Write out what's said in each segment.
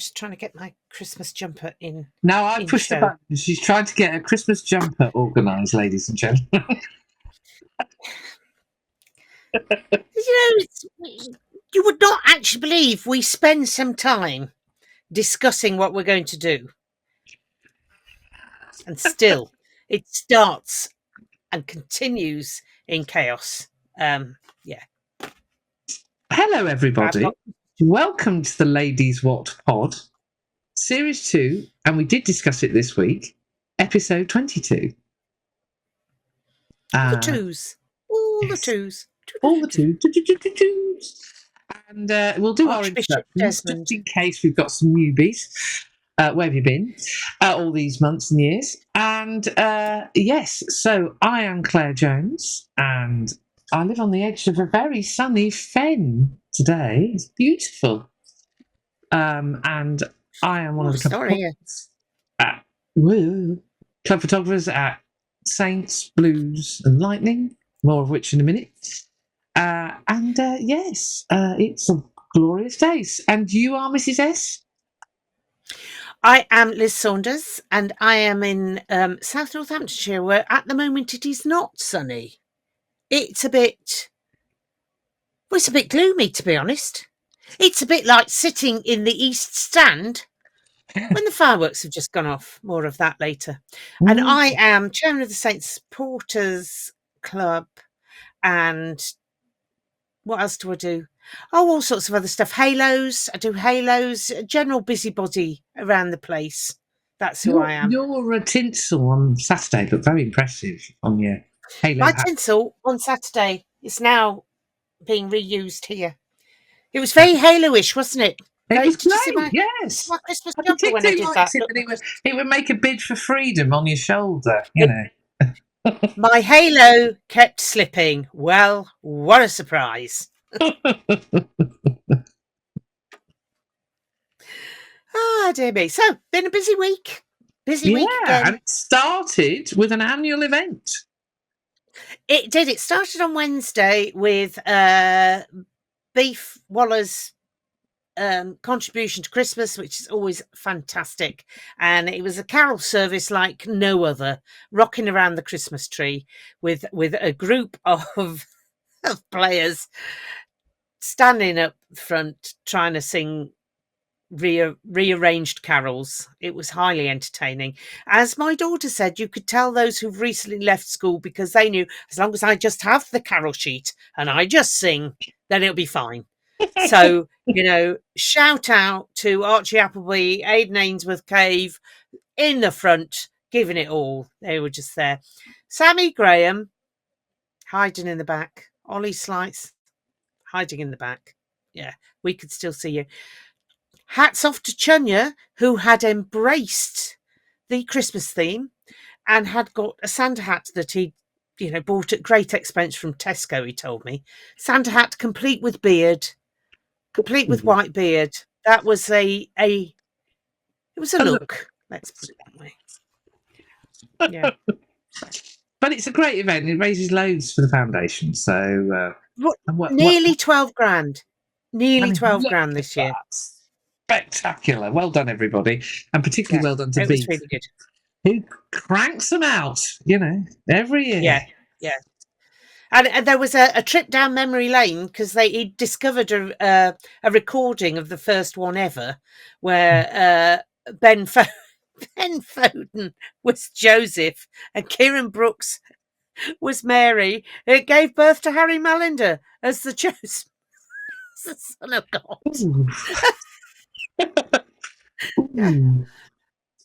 just trying to get my Christmas jumper in. Now I pushed the button. She's trying to get a Christmas jumper organised, ladies and gentlemen. You would not actually believe we spend some time discussing what we're going to do. And still, it starts and continues in chaos. Hello, everybody. Welcome to the Ladies Wot Pod Series 2, and we did discuss it this week, episode 22. All the twos. All the twos. And we'll do our introductions just in case we've got some newbies. Where have you been all these months and years? And yes, so I am Claire Jones, and I live on the edge of a very sunny fen today. It's beautiful. And I am one of the club photographers at Saints, Blues and Lightning, more of which in a minute. Yes, it's a glorious day. And you are Mrs. S? I am Liz Saunders, and I am in South Northamptonshire, where at the moment it is not sunny. It's a bit gloomy, to be honest. It's a bit like sitting in the East Stand when the fireworks have just gone off. More of that later. And I am chairman of the Saints Supporters Club, and what else do I do? Oh, all sorts of other stuff. Halos. I do halos. A general busybody around the place. That's who I am. Your tinsel on Saturday looked very impressive on your halo. My tinsel on Saturday is now being reused here. It was very halo-ish, wasn't it? It was great, yes. My Christmas jumper when I did that. It would make a bid for freedom on your shoulder, you know. My halo kept slipping. Well, what a surprise. Dear me. So, been a busy week. Busy week again. And it started with an annual event. It did. It started on Wednesday with Beef Waller's contribution to Christmas, which is always fantastic. And it was a carol service like no other, rocking around the Christmas tree with a group of players standing up front trying to sing rearranged carols. It was highly entertaining. As my daughter said, you could tell those who've recently left school because they knew as long as I just have the carol sheet and I just sing, then it'll be fine. So, shout out to Archie Appleby, Aidan Ainsworth Cave in the front, giving it all. They were just there. Sammy Graham hiding in the back. Ollie Slights hiding in the back. Yeah, we could still see you. Hats off to Chunya, who had embraced the Christmas theme and had got a Santa hat that he, bought at great expense from Tesco, he told me. Santa hat complete with beard, complete with white beard. That was it was a look. Let's put it that way. Yeah. But it's a great event. It raises loads for the foundation. So nearly 12 grand. Nearly 12 grand this year. Spectacular. Well done, everybody. And particularly well done to Beef, really good. who cranks them out, every year. Yeah. And there was a trip down memory lane because he discovered a recording of the first one ever where Ben Foden was Joseph and Kieran Brooks was Mary. It gave birth to Harry Malinder as the chosen son of God.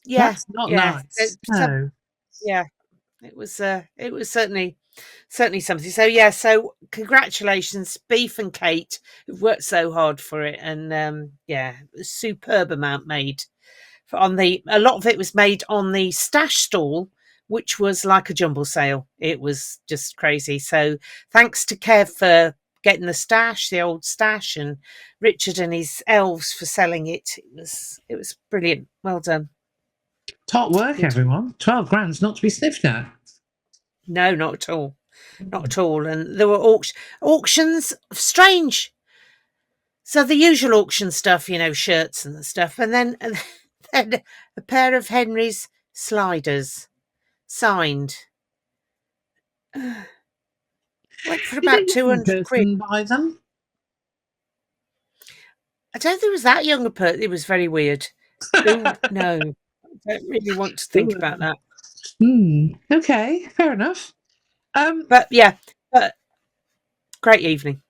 Yeah. That's not nice. No. It was certainly something. So congratulations, Beef and Kate, who've worked so hard for it, and a superb amount made a lot of it was made on the stash stall, which was like a jumble sale. It was just crazy. So thanks to Kev for getting the old stash, and Richard and his elves for selling it. It was brilliant. Well done. Top work, everyone. 12 grand's not to be sniffed at. No, not at all. Not at all. And there were auctions. Strange So the usual auction stuff, shirts and stuff, and then a pair of Henry's sliders, signed. Went for about 200 quid. Buy them? I don't think it was that young a person. It was very weird. Oh, no. I don't really want to think about that. Okay, fair enough. But great evening.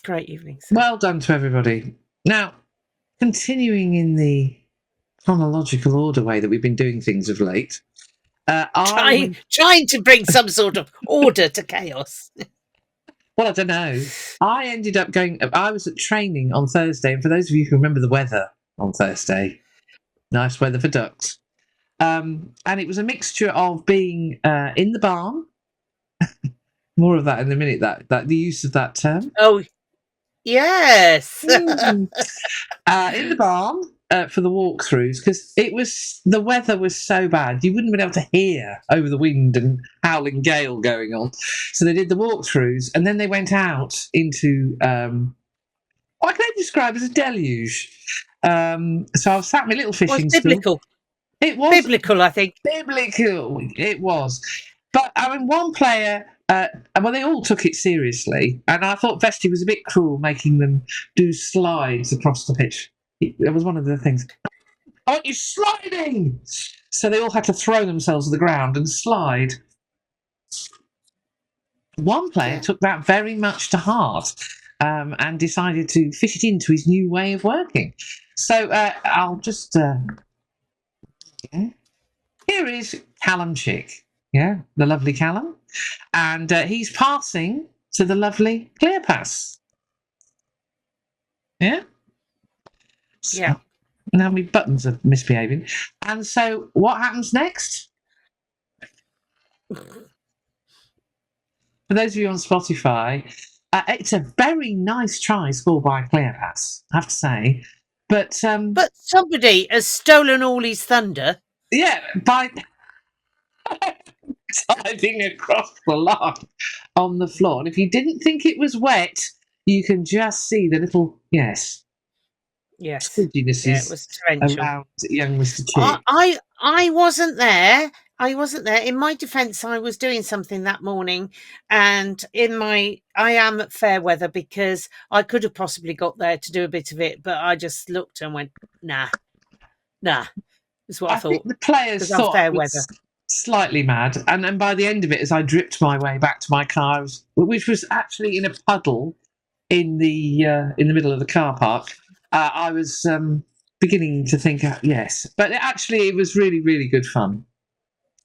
Great evening. So. Well done to everybody. Now, continuing in the chronological order way that we've been doing things of late. Trying to bring some sort of order to chaos. Well, I don't know. I ended up I was at training on Thursday, and for those of you who remember the weather on Thursday, nice weather for ducks. And it was a mixture of being in the barn. More of that in a minute, that the use of that term. Oh, yes. In the barn for the walkthroughs, because the weather was so bad you wouldn't have been able to hear over the wind and howling gale going on. So they did the walkthroughs, and then they went out into what can I describe as a deluge. So I was sat in my little fishing biblical. It was biblical, I think. Biblical, it was. But I mean, one player. Well, they all took it seriously, and I thought Vesti was a bit cruel making them do slides across the pitch. It was one of the things. I want you sliding! So they all had to throw themselves to the ground and slide. One player took that very much to heart and decided to fit it into his new way of working. So I'll just... Here is Callum Chick. Yeah, the lovely Callum. And he's passing to the lovely Claire pass. Yeah? So, yeah. Now my buttons are misbehaving. And so what happens next? For those of you on Spotify, it's a very nice try scored by Claire pass, I have to say. But somebody has stolen all his thunder. Yeah, by... sliding across the line on the floor. And if you didn't think it was wet, you can just see the little squidginesses it was torrential around young Mr. Chick. I wasn't there. In my defence, I was doing something that morning, and I am at fair weather because I could have possibly got there to do a bit of it, but I just looked and went, nah. Is what I thought. Think the players thought fair weather. Slightly mad, and then by the end of it, as I dripped my way back to my car, which was actually in a puddle in the middle of the car park, I was beginning to think, yes, but it was really, really good fun,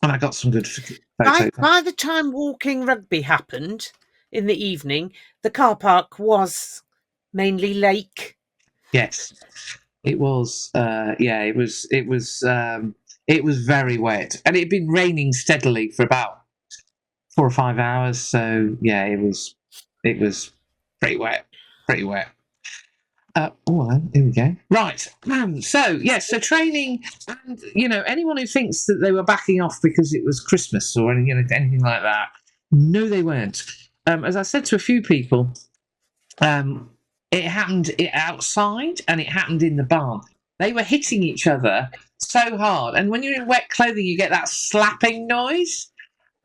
and I got some good photos. By the time walking rugby happened in the evening, the car park was mainly lake. Yes, it was. It was very wet, and it had been raining steadily for about 4 or 5 hours. So yeah, it was pretty wet. Here we go. Right. So training, and anyone who thinks that they were backing off because it was Christmas or anything like that, no, they weren't. As I said to a few people, it happened outside and it happened in the barn. They were hitting each other so hard, and when you're in wet clothing, you get that slapping noise.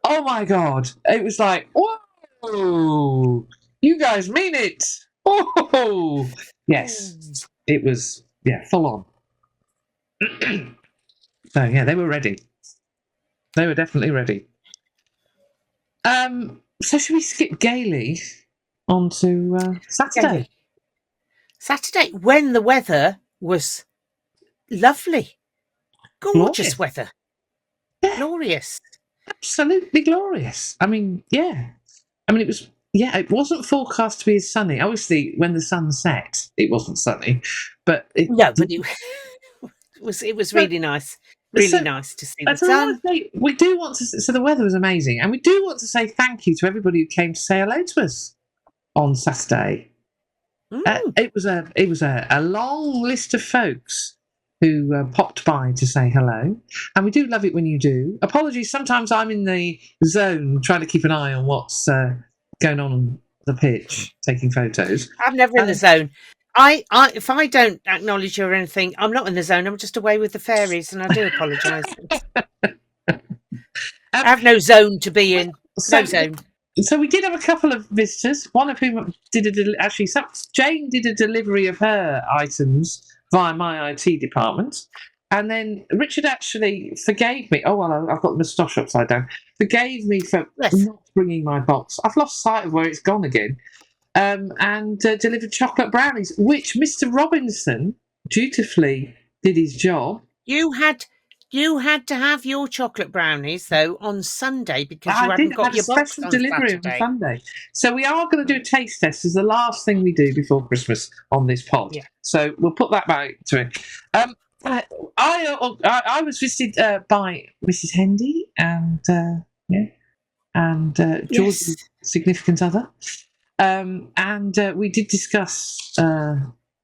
Oh my God! It was like, whoa! You guys mean it? Oh, yes, it was. Yeah, full on. So yeah, they were ready. They were definitely ready. So should we skip gaily onto Saturday? Saturday, when the weather was lovely, gorgeous weather, glorious, absolutely glorious. I mean, it was. Yeah, it wasn't forecast to be as sunny. Obviously, when the sun set, it wasn't sunny, but it was really nice. Really nice to see the sun. We do want to. So the weather was amazing, and we do want to say thank you to everybody who came to say hello to us on Saturday. It was a long list of folks who popped by to say hello, and we do love it when you do. Apologies, sometimes I'm in the zone trying to keep an eye on what's going on the pitch, taking photos. I'm never in the zone. if I don't acknowledge you or anything, I'm not in the zone. I'm just away with the fairies, and I do apologise. I have no zone to be in. No zone. So we did have a couple of visitors. One of whom did Jane did a delivery of her items via my IT department, and then Richard actually forgave me. Oh well, I've got the moustache upside down. Forgave me for not bringing my box. I've lost sight of where it's gone again. And delivered chocolate brownies, which Mr. Robinson dutifully did his job. You had to have your chocolate brownies though on Sunday because you hadn't got your box on delivery Saturday. on Sunday. So we are going to do a taste test as the last thing we do before Christmas on this pod. Yeah. So we'll put that back to it. I was visited by Mrs. Hendy and George's significant other. And we did discuss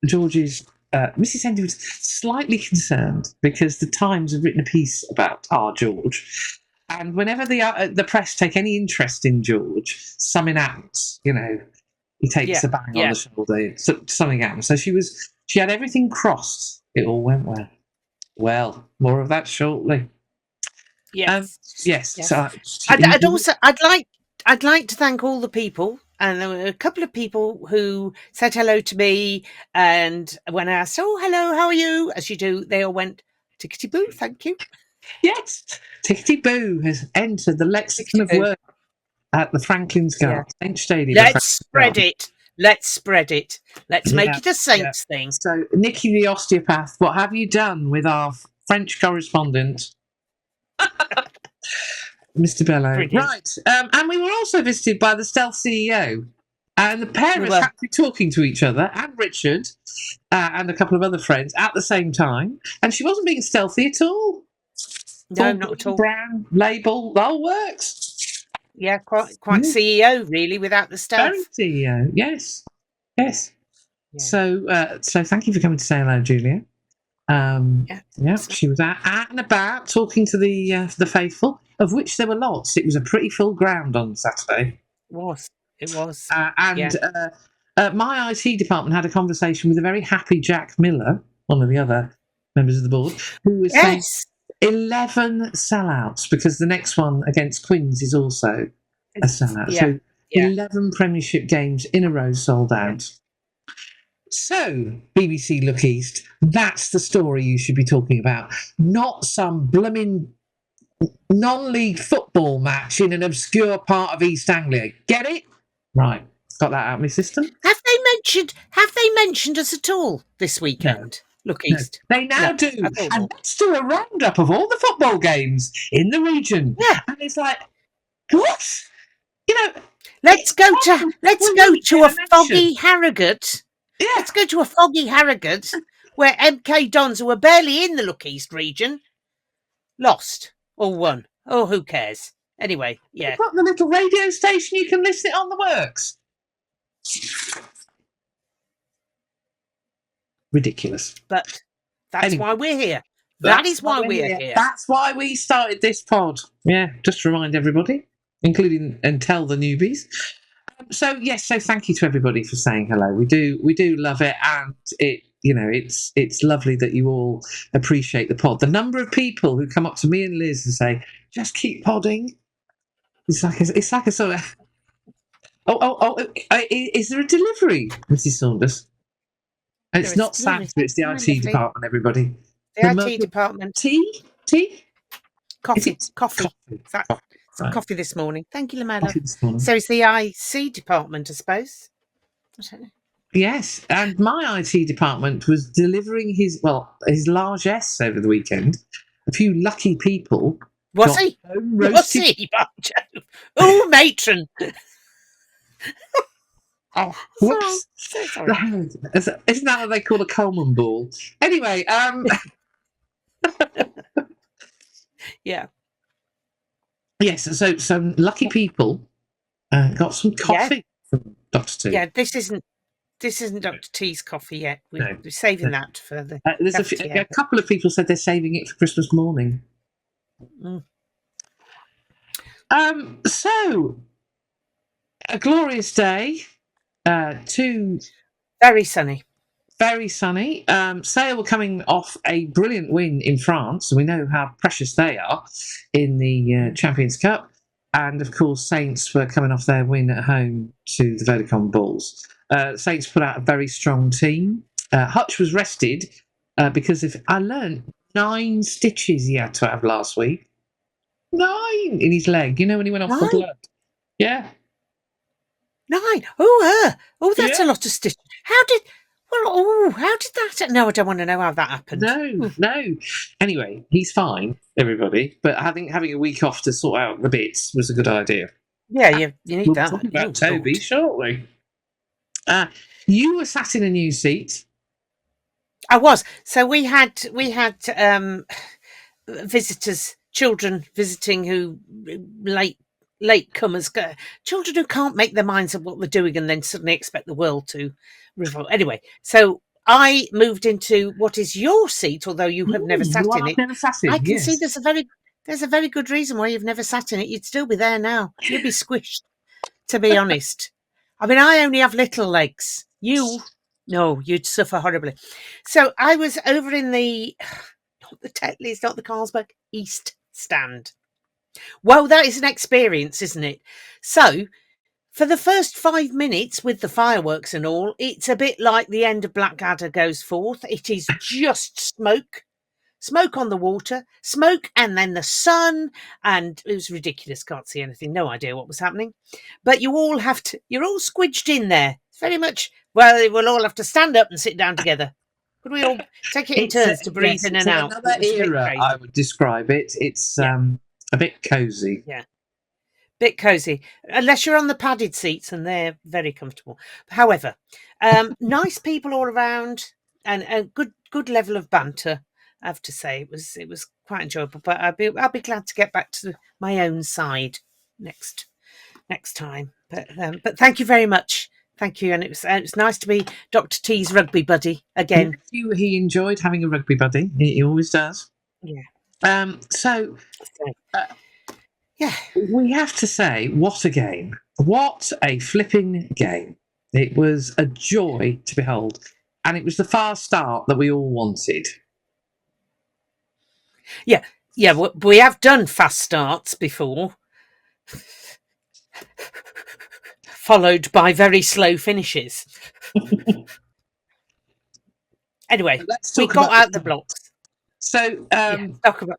George's. Mrs. Hendy was slightly concerned because the Times have written a piece about our George, and whenever the press take any interest in George, something happens. He takes a bang on the shoulder. Something happens. So she had everything crossed. It all went well. Well, more of that shortly. Yes. Yes. So I'd like to thank all the people. And there were a couple of people who said hello to me. And when I asked, "Oh, hello, how are you?" as you do, they all went, "Tikkiteyboo, thank you." Yes, Tikkiteyboo has entered the lexicon of words at the Franklin's Gard, Saint Stadium. Let's spread it. Let's spread it. Let's make it a Saints thing. So, Nikki the osteopath, what have you done with our French correspondent? Mr. Bello. Brilliant. Right. And we were also visited by the Stealth CEO. And the parents had to be talking to each other, and Richard, and a couple of other friends at the same time. And she wasn't being stealthy at all. No, not at all. Brown label, the whole works. Yeah, quite CEO, really, without the stealth. Very CEO, yes. Yeah. So thank you for coming to say hello, Julia. She was out and about talking to the faithful, of which there were lots. It was a pretty full ground on Saturday. It was. My IT department had a conversation with a very happy Jack Miller, one of the other members of the board, who was saying 11 sellouts, because the next one against Quins is also a sellout. Yeah. So 11 Premiership games in a row sold out. So, BBC Look East, that's the story you should be talking about. Not some blooming non-league football match in an obscure part of East Anglia. Get it? Right. Got that out of my system. Have they mentioned us at all this weekend? No. Look East. No. They now do. And let's do a roundup of all the football games in the region. Yeah. And it's like, what? Let's go to a foggy Harrogate. Yeah. Let's go to a foggy Harrogate where MK Dons, who were barely in the Look East region, lost or won. Oh, who cares? Anyway, yeah. You've got the little radio station, you can listen it on the works. Ridiculous. But that's why we're here. That is why we're here. That's why we started this pod. Yeah, just to remind everybody, including and tell the newbies. So thank you to everybody for saying hello. We do love it, and it's lovely that you all appreciate the pod. The number of people who come up to me and Liz and say, "Just keep podding." It's like a sort of. Is there a delivery, Mrs. Saunders? And it's not Santa, it's the IT department. Everybody. The IT department. Tea. Coffee. Some coffee this morning. Thank you, Lamella. So it's the IC department, I suppose. I don't know. Yes, and my IT department was delivering his largesse over the weekend. A few lucky people. Was he? Oh, matron. Oh, whoops. Sorry. Isn't that what they call a Coleman ball? Anyway, yeah. Yes, so some lucky people got some coffee from Dr. T. Yeah, this isn't Dr. T's coffee yet. We're saving that for the. There's a couple of people said they're saving it for Christmas morning. Mm. So a glorious day. Very sunny. Very sunny. Sale were coming off a brilliant win in France. We know how precious they are in the Champions Cup. And, of course, Saints were coming off their win at home to the Vodacom Bulls. Saints put out a very strong team. Hutch was rested because I learned 9 stitches he had to have last week. 9 in his leg. You know, when he went off the blood. Yeah. 9. Oh, that's a lot of stitches. How did that? No, I don't want to know how that happened. No. Anyway, he's fine, everybody. But I think having a week off to sort out the bits was a good idea. Yeah, you need that. We'll talk about Toby shortly. You were sat in a new seat. I was. So we had visitors, children visiting who latecomers, children who can't make their minds up what they're doing and then suddenly expect the world to revolve. Anyway, so I moved into what is your seat, although you have never sat in it. Never sat in, I can see there's a very good reason why you've never sat in it. You'd still be there now. You'd be squished, to be honest. I mean, I only have little legs. You'd suffer horribly. So I was over in not the Tetleys, not the Carlsberg, East Stand. Well, that is an experience, isn't it? So, for the first 5 minutes with the fireworks and all, it's a bit like the end of Blackadder goes forth. It is just smoke on the water, smoke, and then the sun, and it was ridiculous. Can't see anything, no idea what was happening. But you're all squidged in there. It's very much, well, we'll all have to stand up and sit down together. Could we all take it in turns to breathe in and out? Another era, I would describe it. It's a bit cosy. Yeah. Bit cosy, unless you're on the padded seats, and they're very comfortable. However, nice people all around, and a good level of banter. I have to say, it was quite enjoyable. But I'll be glad to get back to my own side next time. But thank you very much. Thank you, and it was nice to be Dr. T's rugby buddy again. He enjoyed having a rugby buddy. He always does. Yeah. Yeah, we have to say, what a game. What a flipping game. It was a joy to behold. And it was the fast start that we all wanted. Yeah, we have done fast starts before, followed by very slow finishes. Anyway, we got out the blocks. So, talk about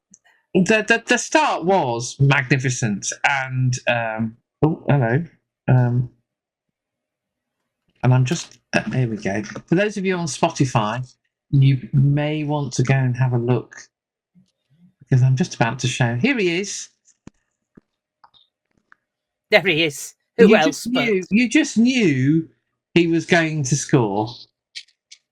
the start was magnificent, and hello, and I'm just here we go. For those of you on Spotify, you may want to go and have a look, because I'm just about to show. Here he is. There he is. Who else? You just knew he was going to score.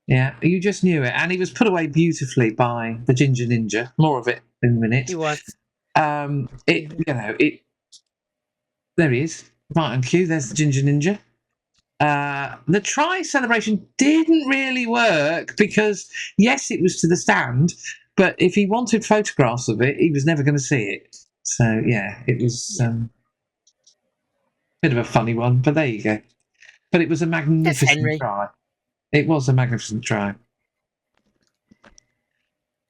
Yeah, you just knew it, and he was put away beautifully by the Ginger Ninja. More of it in a minute. He was. There he is, right on cue. There's the Ginger Ninja. The try celebration didn't really work because, yes, it was to the stand, but if he wanted photographs of it, he was never going to see it. So yeah, it was a bit of a funny one, but there you go. But it was a magnificent try. It was a magnificent try.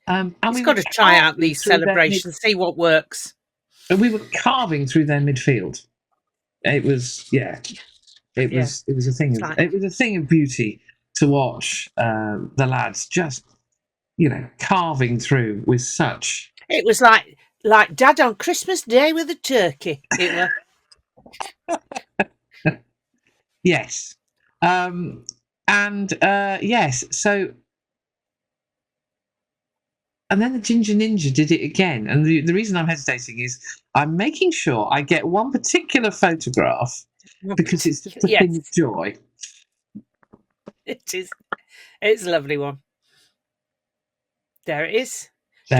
And we've got to try out these celebrations, see what works. And we were carving through their midfield. It was, it was a thing. It was a thing of beauty to watch the lads just, carving through with such. It was like Dad on Christmas Day with a turkey. It was. Yes. So, and then the Ginger Ninja did it again. And the reason I'm hesitating is I'm making sure I get one particular photograph because it's just a thing of joy. It is. It's a lovely one. There it is. Oh,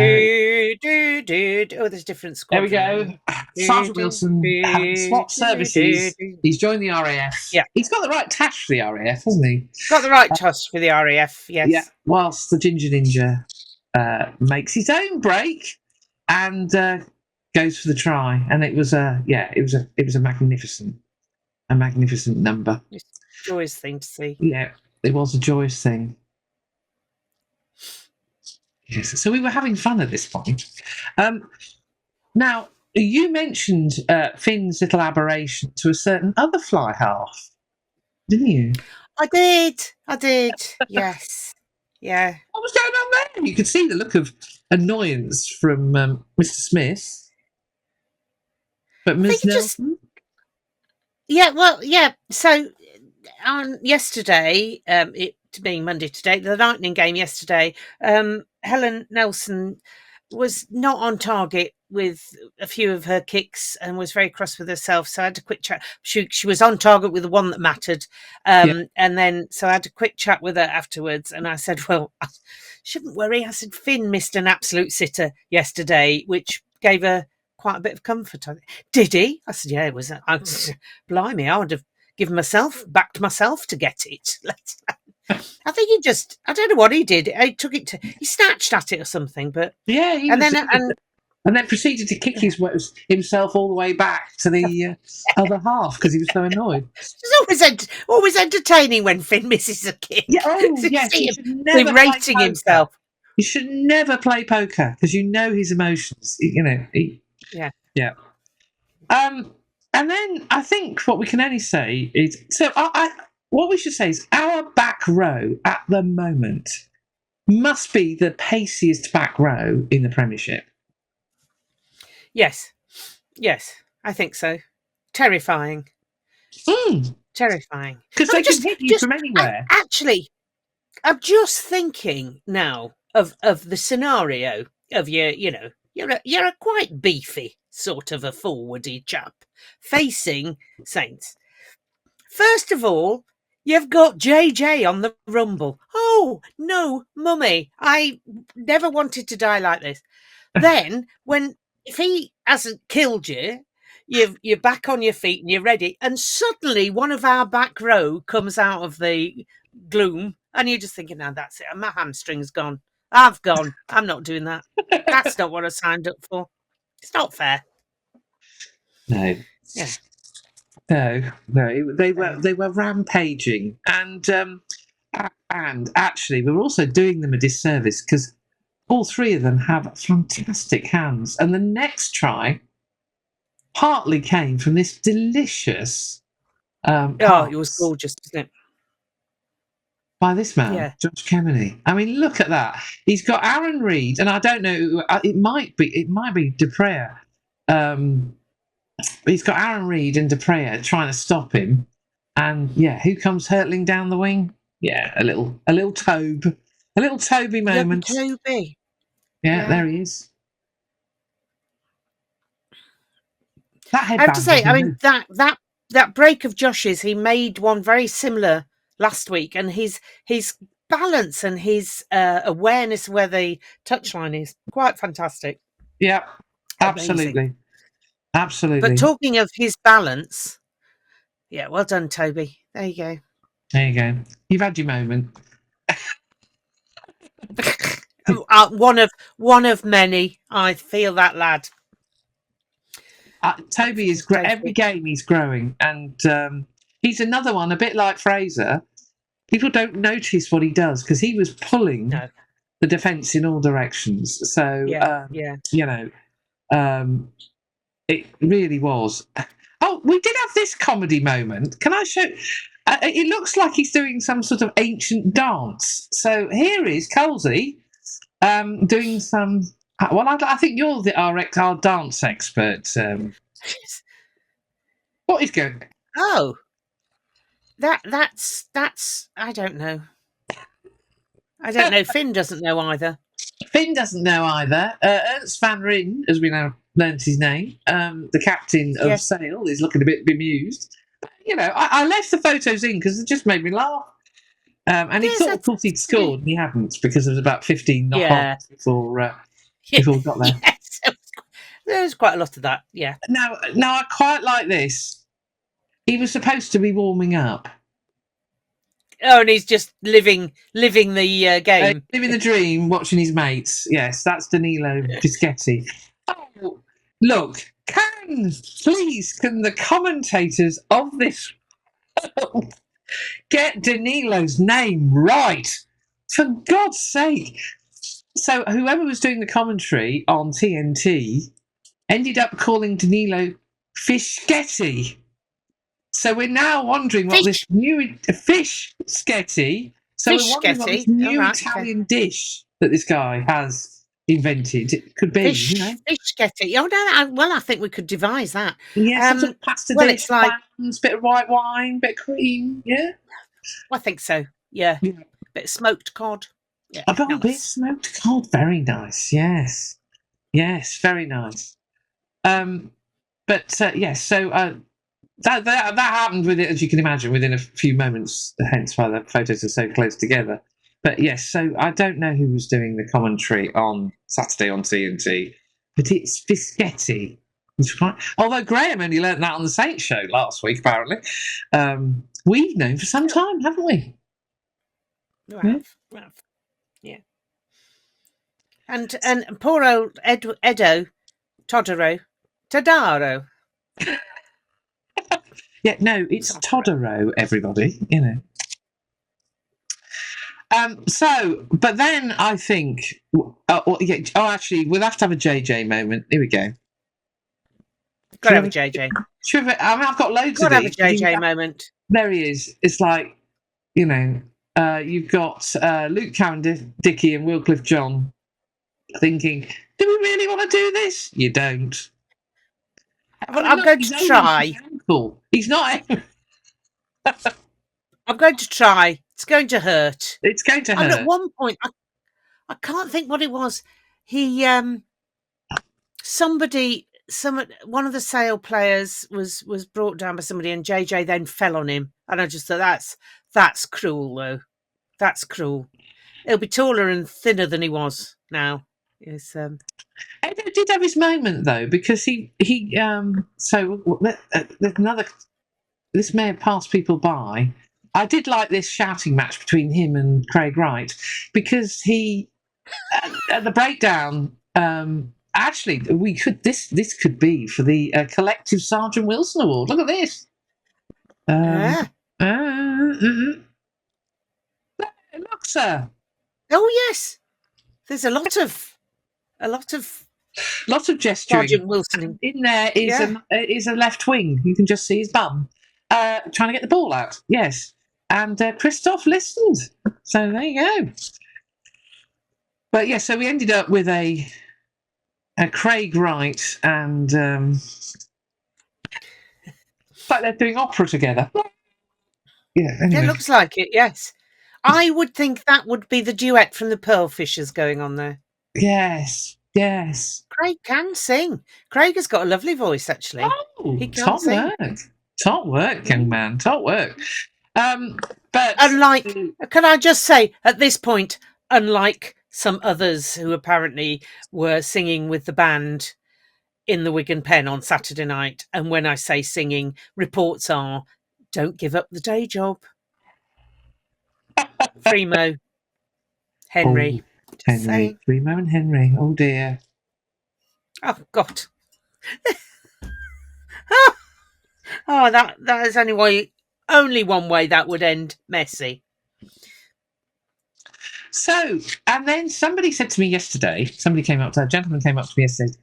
there's different squads. There we go. Sgt Wilson SWAT services. He's joined the RAF. Yeah. He's got the right tash for the RAF, hasn't he? Got the right tash for the RAF, yes. Yeah. Whilst the Ginger Ninja makes his own break and goes for the try. And it was a magnificent number. It's a joyous thing to see. Yeah, it was a joyous thing. Yes. So we were having fun at this point. Now, you mentioned Finn's little aberration to a certain other fly half, didn't you? I did. Yes. Yeah. What was going on there? You could see the look of annoyance from Mr. Smith. But Ms. Nelson? Yeah, well, yeah. So on yesterday, it being Monday today, the Lightning game yesterday, Helen Nelson was not on target with a few of her kicks and was very cross with herself. So I had a quick chat. She was on target with the one that mattered. And then so I had a quick chat with her afterwards. And I said, well, I shouldn't worry. I said, Finn missed an absolute sitter yesterday, which gave her quite a bit of comfort. Did he? I said, yeah, it was. Blimey, I would have backed myself to get it. I think I don't know what he did. He snatched at it or something, but yeah, and then proceeded to kick himself all the way back to the other half because he was so annoyed. It's always entertaining when Finn misses a kick. Yeah, yes, he should never berating himself. You should never play poker because you know his emotions. Yeah. And then I think what we can only say is what we should say is our back row at the moment must be the paciest back row in the Premiership. Yes, I think so. Terrifying. Terrifying. Because they can hit you from anywhere. Actually, I'm just thinking now of the scenario of you're a quite beefy sort of a forwardy chap facing Saints. First of all, you've got JJ on the rumble. Oh, no, mummy, I never wanted to die like this. Then, if he hasn't killed you, you're back on your feet and you're ready, and suddenly one of our back row comes out of the gloom, and you're just thinking, now that's it, my hamstring's gone. I've gone. I'm not doing that. That's not what I signed up for. It's not fair. No. Yeah. No. They were rampaging, and actually, we were also doing them a disservice because all three of them have fantastic hands, and the next try partly came from this delicious. It was gorgeous, wasn't it? By this man, Josh Kemeny. I mean, look at that. He's got Aaron Reid, and I don't know. It might be De Prayer. He's got Aaron Reid and De Prayer trying to stop him, and who comes hurtling down the wing? Yeah, a little Toby moment. Toby. Yeah, there he is. I have to say, I mean that break of Josh's, he made one very similar last week, and his balance and his awareness where the touchline is quite fantastic. Yeah, absolutely. Absolutely. But talking of his balance, well done, Toby. There you go. There you go. You've had your moment. One of many. I feel that lad. Toby is great. Every game he's growing, and he's another one, a bit like Fraser. People don't notice what he does because he was pulling the defence in all directions. So it really was. Oh, we did have this comedy moment. Can I show? It looks like he's doing some sort of ancient dance. So here is Colsey doing some. Well, I think you're our dance expert. What is going? Oh, that's. I don't know. Finn doesn't know either. Finn doesn't know either. Ernst van Ryn, as we now learned his name, the captain of Sale, is looking a bit bemused. I left the photos in because it just made me laugh. And he thought, of course, he'd scored, and he hadn't because there was about 15 knock-ons before we got there. Yes, there's quite a lot of that. Yeah. Now I quite like this. He was supposed to be warming up. Oh, and he's just living the game. Living the dream, watching his mates. Yes, that's Danilo Fischetti. Oh, look, can the commentators of this get Danilo's name right? For God's sake. So whoever was doing the commentary on TNT ended up calling Danilo Fischetti. So we're now wondering what this new fish sketty. So we're wondering what this new Italian dish that this guy has invented could be. Fish sketty. Oh no! Well, I think we could devise that. Yeah, some sort of pasta dish. It's like clams, bit of white wine, bit of cream. Yeah, I think so. Yeah, bit of smoked cod. Yeah, a bit of smoked cod. Very nice. Yes, very nice. But yes, so. That happened with it, as you can imagine, within a few moments, hence why the photos are so close together. But yes, so I don't know who was doing the commentary on Saturday on TNT, but it's Fischetti. Although Graham only learnt that on the Saints show last week, apparently. We've known for some time, haven't we? Yeah. And poor old Todaro. Yeah, no, it's Todaro, everybody, you know. So, but then I think, actually, we'll have to have a JJ moment. Here we go. Got to have a JJ. I've got loads of these. Got to have a JJ moment. There he is. It's like, you know, you've got Luke Cowan-Dickie and Wycliffe John thinking, do we really want to do this? You don't. Well, I'm going to try. He's not. I'm going to try. It's going to hurt. It's going to hurt. And at one point, I can't think what it was. He, one of the Sale players was brought down by somebody, and JJ then fell on him. And I just thought that's cruel, though. That's cruel. He'll be taller and thinner than he was now. Yes. Edo did have his moment though, because he so there's another. This may have passed people by. I did like this shouting match between him and Craig Wright, because he at the breakdown. Actually, we could this could be for the collective Sgt Wilson Award. Look at this. Look, sir. Oh yes, there's a lot of gesturing. Sgt Wilson in there is a left wing. You can just see his bum trying to get the ball out. Yes, and Christoph listened. So there you go. But yeah, so we ended up with a Craig Wright and it's like they're doing opera together. Yeah, anyway. It looks like it. Yes, I would think that would be the duet from the Pearlfishers going on there. Yes. Craig can sing. Craig has got a lovely voice, actually. Oh, he can sing. Top work, young man. Top work. But can I just say at this point, unlike some others who apparently were singing with the band in the Wigan Pen on Saturday night, and when I say singing, reports are, don't give up the day job. Fremo, Henry. Fremo and Henry. Oh dear. Oh God. Oh, that is only one way that would end messy. So, and then somebody said to me yesterday, a gentleman came up to me yesterday,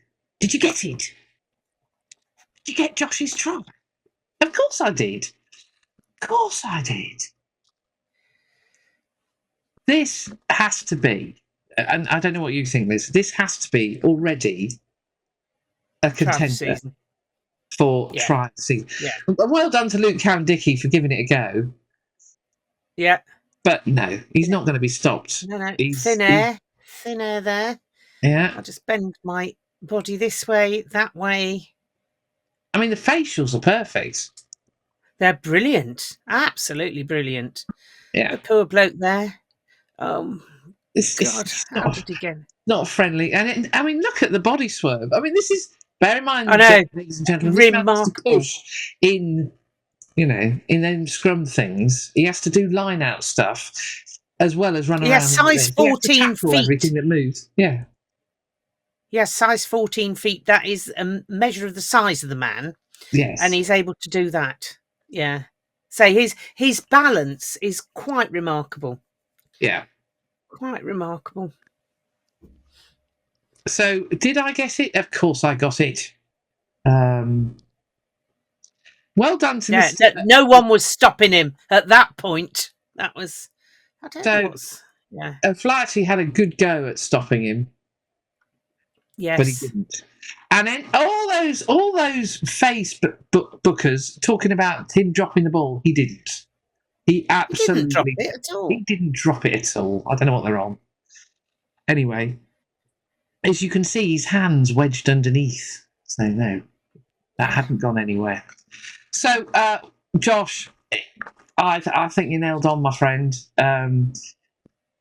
did you get it? Did you get Josh's trot? Of course I did. This has to be, and I don't know what you think, Liz, this has to be already a contender for trial season. Yeah. Well done to Luke Cowan-Dickie for giving it a go. Yeah. But no, he's not going to be stopped. No. Thin air there. Yeah. I'll just bend my body this way, that way. I mean, the facials are perfect. They're brilliant. Absolutely brilliant. Yeah. The poor bloke there. God, how did he get? Not friendly. And I mean, look at the body swerve. I mean, this is, bear in mind, ladies and gentlemen, remarkable. Push in, in them scrum things, he has to do line out stuff as well as run around. Yes, size 14 feet. Everything that moves. Yeah. Yes, size 14 feet. That is a measure of the size of the man. Yes. And he's able to do that. Yeah. So his balance is quite remarkable. Yeah. Quite remarkable. So did I get it? Of course I got it. Well done to Mr. No one was stopping him at that point. That was, I don't know what's, yeah. Flaherty had a good go at stopping him. Yes. But he didn't. And then all those Facebookers talking about him dropping the ball, he didn't. He absolutely didn't drop it at all. He didn't drop it at all. I don't know what they're on. Anyway, as you can see, his hands wedged underneath. So no, that hadn't gone anywhere. So, Josh, I think you nailed on, my friend.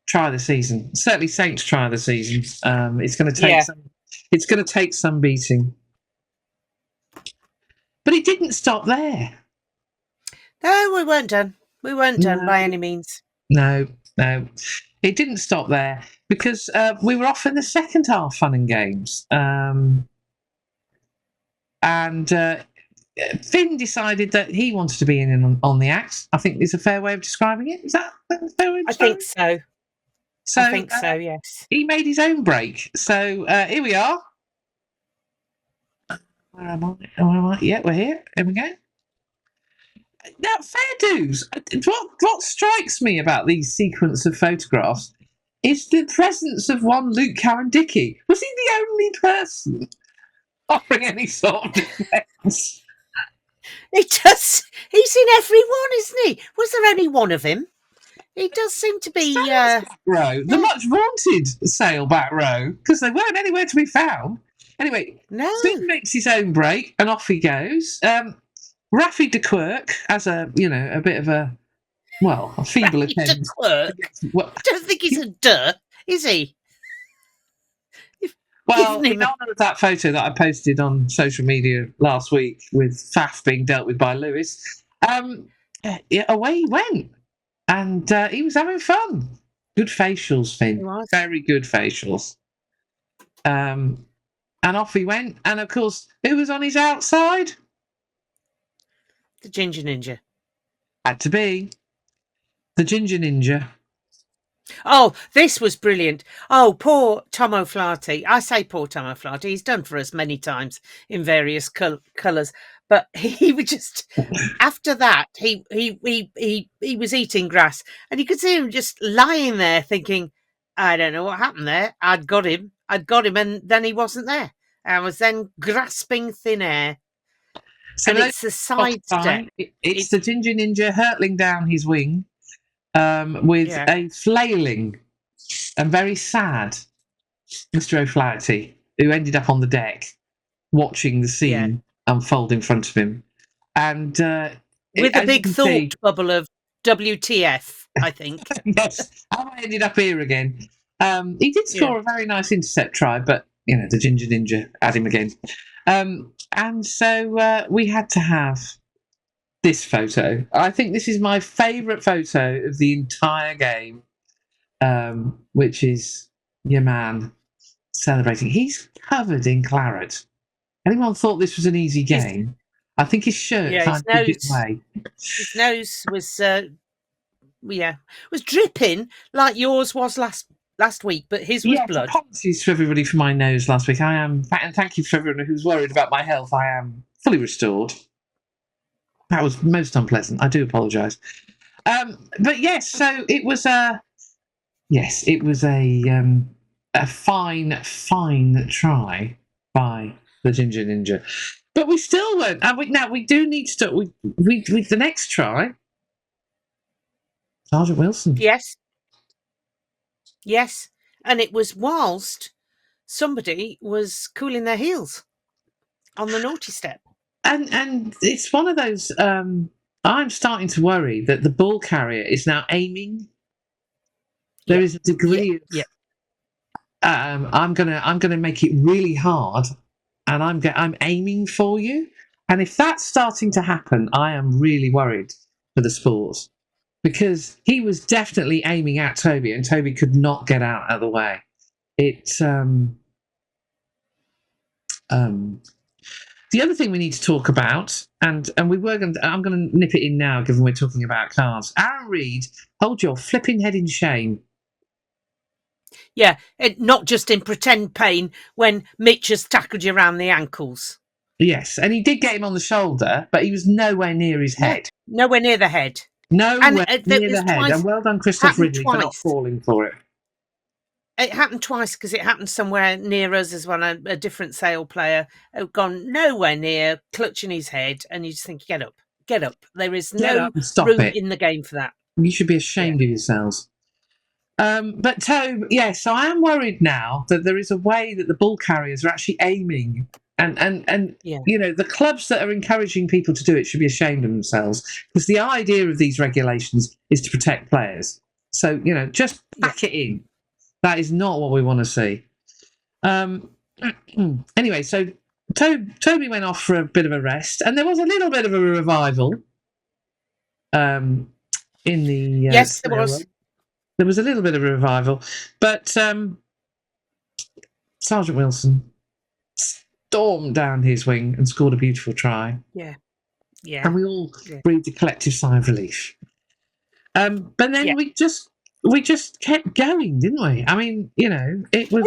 Try of the season, certainly Saints try of the season. It's going to take some beating, but it didn't stop there. No, we weren't done. We weren't done by any means. No, it didn't stop there because we were off in the second half, fun and games, and Finn decided that he wanted to be in on the axe. I think is a fair way of describing it. Is that a fair way of describing it? I think so. So, I think so, yes. He made his own break. So here we are. Where am I? Yeah, we're here. Here we go. Now, fair dues. What strikes me about these sequence of photographs is the presence of one Luke Cowan-Dickey. Was he the only person offering any sort of defence? He's in every one, isn't he? Was there only one of him? He does seem to be back row, the much vaunted Sale back row, because they weren't anywhere to be found. Anyway, Finn makes his own break and off he goes. Rafi de Klerk has a bit of a feeble attempt. I don't think he's a duh, is he? Well, in honour of that photo that I posted on social media last week with Faf being dealt with by Lewis, away he went. And he was having fun. Good facials, Finn. Very good facials. And off he went. And, of course, who was on his outside? The Ginger Ninja. Had to be. The Ginger Ninja. Oh, this was brilliant. Oh, poor Tom O'Flaherty. I say poor Tom O'Flaherty. He's done for us many times in various colours. But he was just, after that, he was eating grass. And you could see him just lying there thinking, I don't know what happened there. I'd got him. And then he wasn't there. I was then grasping thin air. So it's the side step. It's the Ginger Ninja hurtling down his wing. With a flailing and very sad Mr. O'Flaherty, who ended up on the deck watching the scene unfold in front of him. And with a big thought bubble of WTF, I think. Yes, how I ended up here again. He did score a very nice intercept try, but, the Ginger Ninja had him again. And so we had to have this photo. I think this is my favourite photo of the entire game, which is your man celebrating. He's covered in claret. Anyone thought this was an easy game? I think his shirt can't give it away. His nose was, was dripping like yours was last week, but his was blood. Apologies for everybody for my nose last week. And thank you for everyone who's worried about my health. I am fully restored. That was most unpleasant. I do apologise. But yes, so it was a fine try by the Ginger Ninja. But we still weren't. Now we do need to start with the next try. Sgt Wilson. Yes. And it was whilst somebody was cooling their heels on the naughty step. And it's one of those. I'm starting to worry that the ball carrier is now aiming. There is a degree of. I'm gonna make it really hard, and I'm aiming for you. And if that's starting to happen, I am really worried for the sport, because he was definitely aiming at Toby, and Toby could not get out of the way. The other thing we need to talk about, and I'm going to nip it in now, given we're talking about cars. Aaron Reed, hold your flipping head in shame. Yeah, not just in pretend pain when Mitch has tackled you around the ankles. Yes, and he did get him on the shoulder, but he was nowhere near his head. Nowhere near the head. Nowhere near the head. And well done, Christoph Ridley, for not falling for it. It happened twice because it happened somewhere near us as well. A different Sale player had gone nowhere near, clutching his head, and you just think, get up. There is no room in the game for that. You should be ashamed of yourselves. But Tobe, yes, I am worried now that there is a way that the ball carriers are actually aiming, and you know, the clubs that are encouraging people to do it should be ashamed of themselves, because the idea of these regulations is to protect players. So, you know, just pack it in. That is not what we want to see. Anyway, so Toby went off for a bit of a rest, and there was a little bit of a revival. In the yes, there was. There was a little bit of a revival, but Sgt Wilson stormed down his wing and scored a beautiful try. Yeah. And we all breathed a collective sigh of relief. But then we just kept going, didn't we? I mean, you know, it was.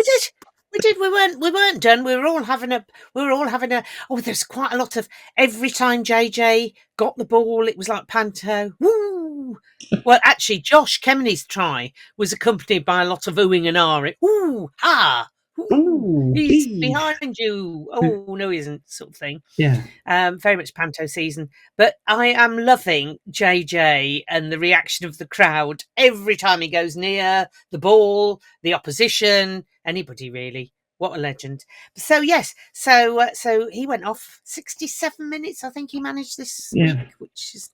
We did. We weren't done. We were all having a. Oh, there's quite a lot of. Every time JJ got the ball, it was like panto. Woo! Well, actually, Josh Kemeny's try was accompanied by a lot of oohing and ahhing. Ooh, ha! Ooh, he's behind you. Oh no, he isn't, sort of thing. Yeah. Very much panto season. But I am loving JJ and the reaction of the crowd every time he goes near the ball, the opposition, anybody really. What a legend. So yes, so he went off 67 minutes, I think he managed this week, which is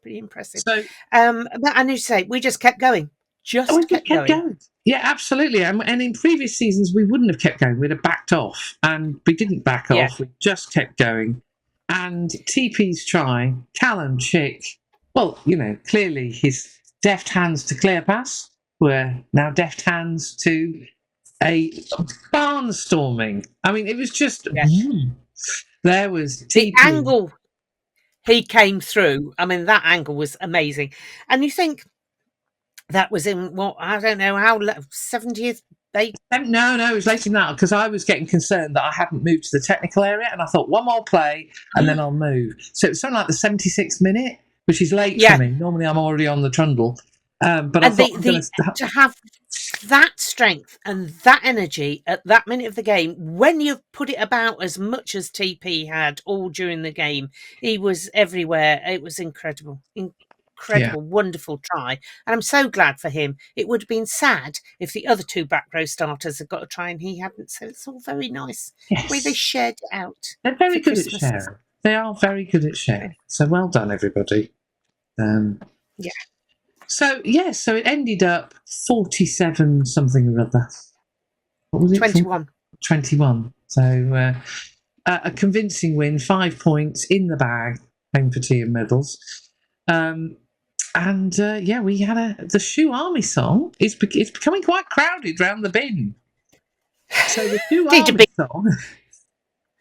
pretty impressive. So, but I need to say, we just kept going. Just kept going. Yeah, absolutely. And in previous seasons, we wouldn't have kept going. We'd have backed off. And we didn't back off. We just kept going. And TP's try, Callum Chick, well, you know, clearly his deft hands to clear pass were now deft hands to a barnstorming. I mean, it was just... There was TP. The angle he came through, I mean, that angle was amazing. And you think... That was in what, I don't know how, 70th? No, it was later than that, because I was getting concerned that I hadn't moved to the technical area, and I thought one more play and then I'll move. So it was something like the 76th minute, which is late for me. Normally I'm already on the trundle. But I thought to have that strength and that energy at that minute of the game, when you've put it about as much as TP had all during the game, he was everywhere. It was incredible. Wonderful try, and I'm so glad for him. It would have been sad if the other two back row starters had got a try and he hadn't, so it's all very nice the way they shared it out. They're very good at sharing. They are very good at sharing, so well done everybody. So it ended up 47 something or other. What was it? 21. So a convincing win, 5 points in the bag, home for tea and medals. And we had the Shoe Army song. It's becoming quite crowded round the bin. So the Shoe Army song.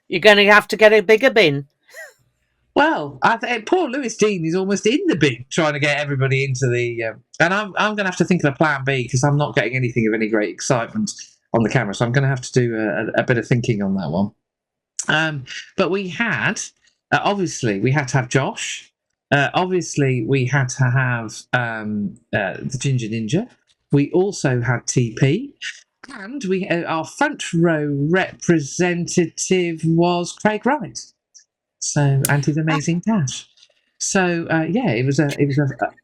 You're going to have to get a bigger bin. Well, poor Lewis Dean is almost in the bin trying to get everybody into the. And I'm going to have to think of a plan B, because I'm not getting anything of any great excitement on the camera. So I'm going to have to do a bit of thinking on that one. But we had obviously we had to have Josh. Obviously, we had to have the Ginger Ninja. We also had TP, and our front row representative was Craig Wright. So, and his amazing dash. So, it was a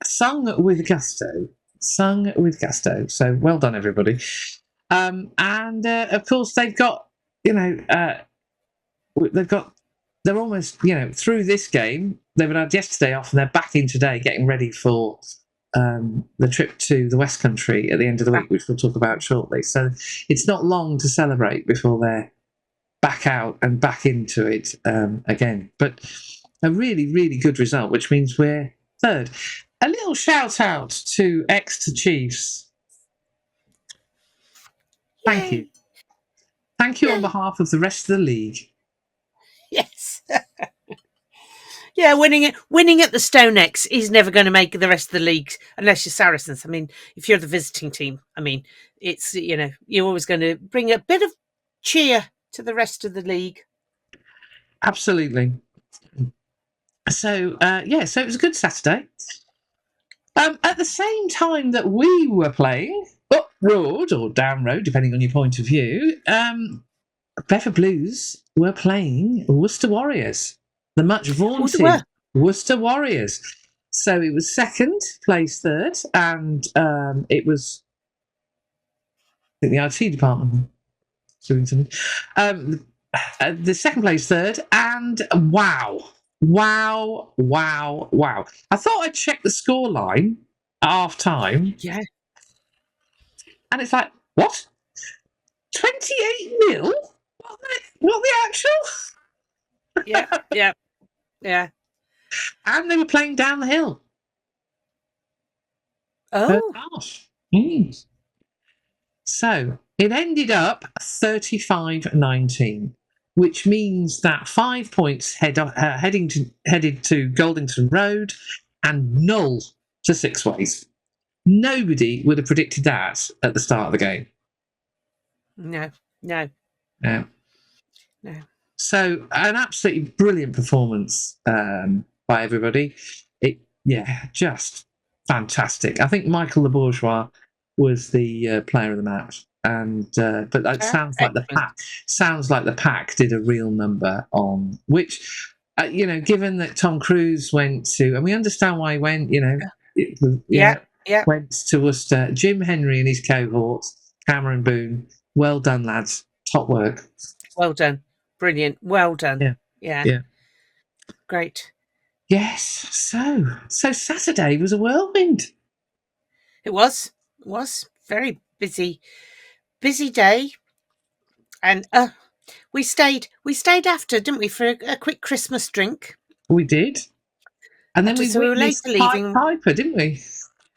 sung with gusto. So, well done, everybody. And of course, they've got they're almost, through this game. They've had yesterday off and they're back in today getting ready for the trip to the West Country at the end of the week, which we'll talk about shortly. So it's not long to celebrate before they're back out and back into it again. But a really, really good result, which means we're third. A little shout out to Exeter Chiefs. Thank you. Thank you on behalf of the rest of the league. Yes. Yeah, winning at the Stone X is never going to make the rest of the league unless you're Saracens. I mean, if you're the visiting team, I mean, it's, you're always going to bring a bit of cheer to the rest of the league. Absolutely. So so it was a good Saturday. At the same time that we were playing up road or down road, depending on your point of view, Bedford Blues were playing Worcester Warriors, the much vaunted Worcester Warriors. So it was second, place third, and it was, I think, the IT department doing something. The second place third, and wow. I thought I'd check the score line at half time. Yeah. And it's like, what? 28-0? What the actual? Yeah. And they were playing down the hill. Oh. So it ended up 35-19, which means that 5 points headed to Goldington Road and null to Six Ways. Nobody would have predicted that at the start of the game. No. So an absolutely brilliant performance by everybody. Just fantastic. I think Michael Le Bourgeois was the player of the match, and but that sounds like the pack did a real number on which, given that Tom Cruise went to, and we understand why he went. Went to Worcester. Jim Henry and his cohorts, Cameron Boone. Well done, lads. Top work. Well done. Brilliant. Well done. Yeah. Great. Yes. So Saturday was a whirlwind. It was very busy day, and we stayed after, didn't we, for a quick Christmas drink? We did, and then we were later leaving. Piper, didn't we?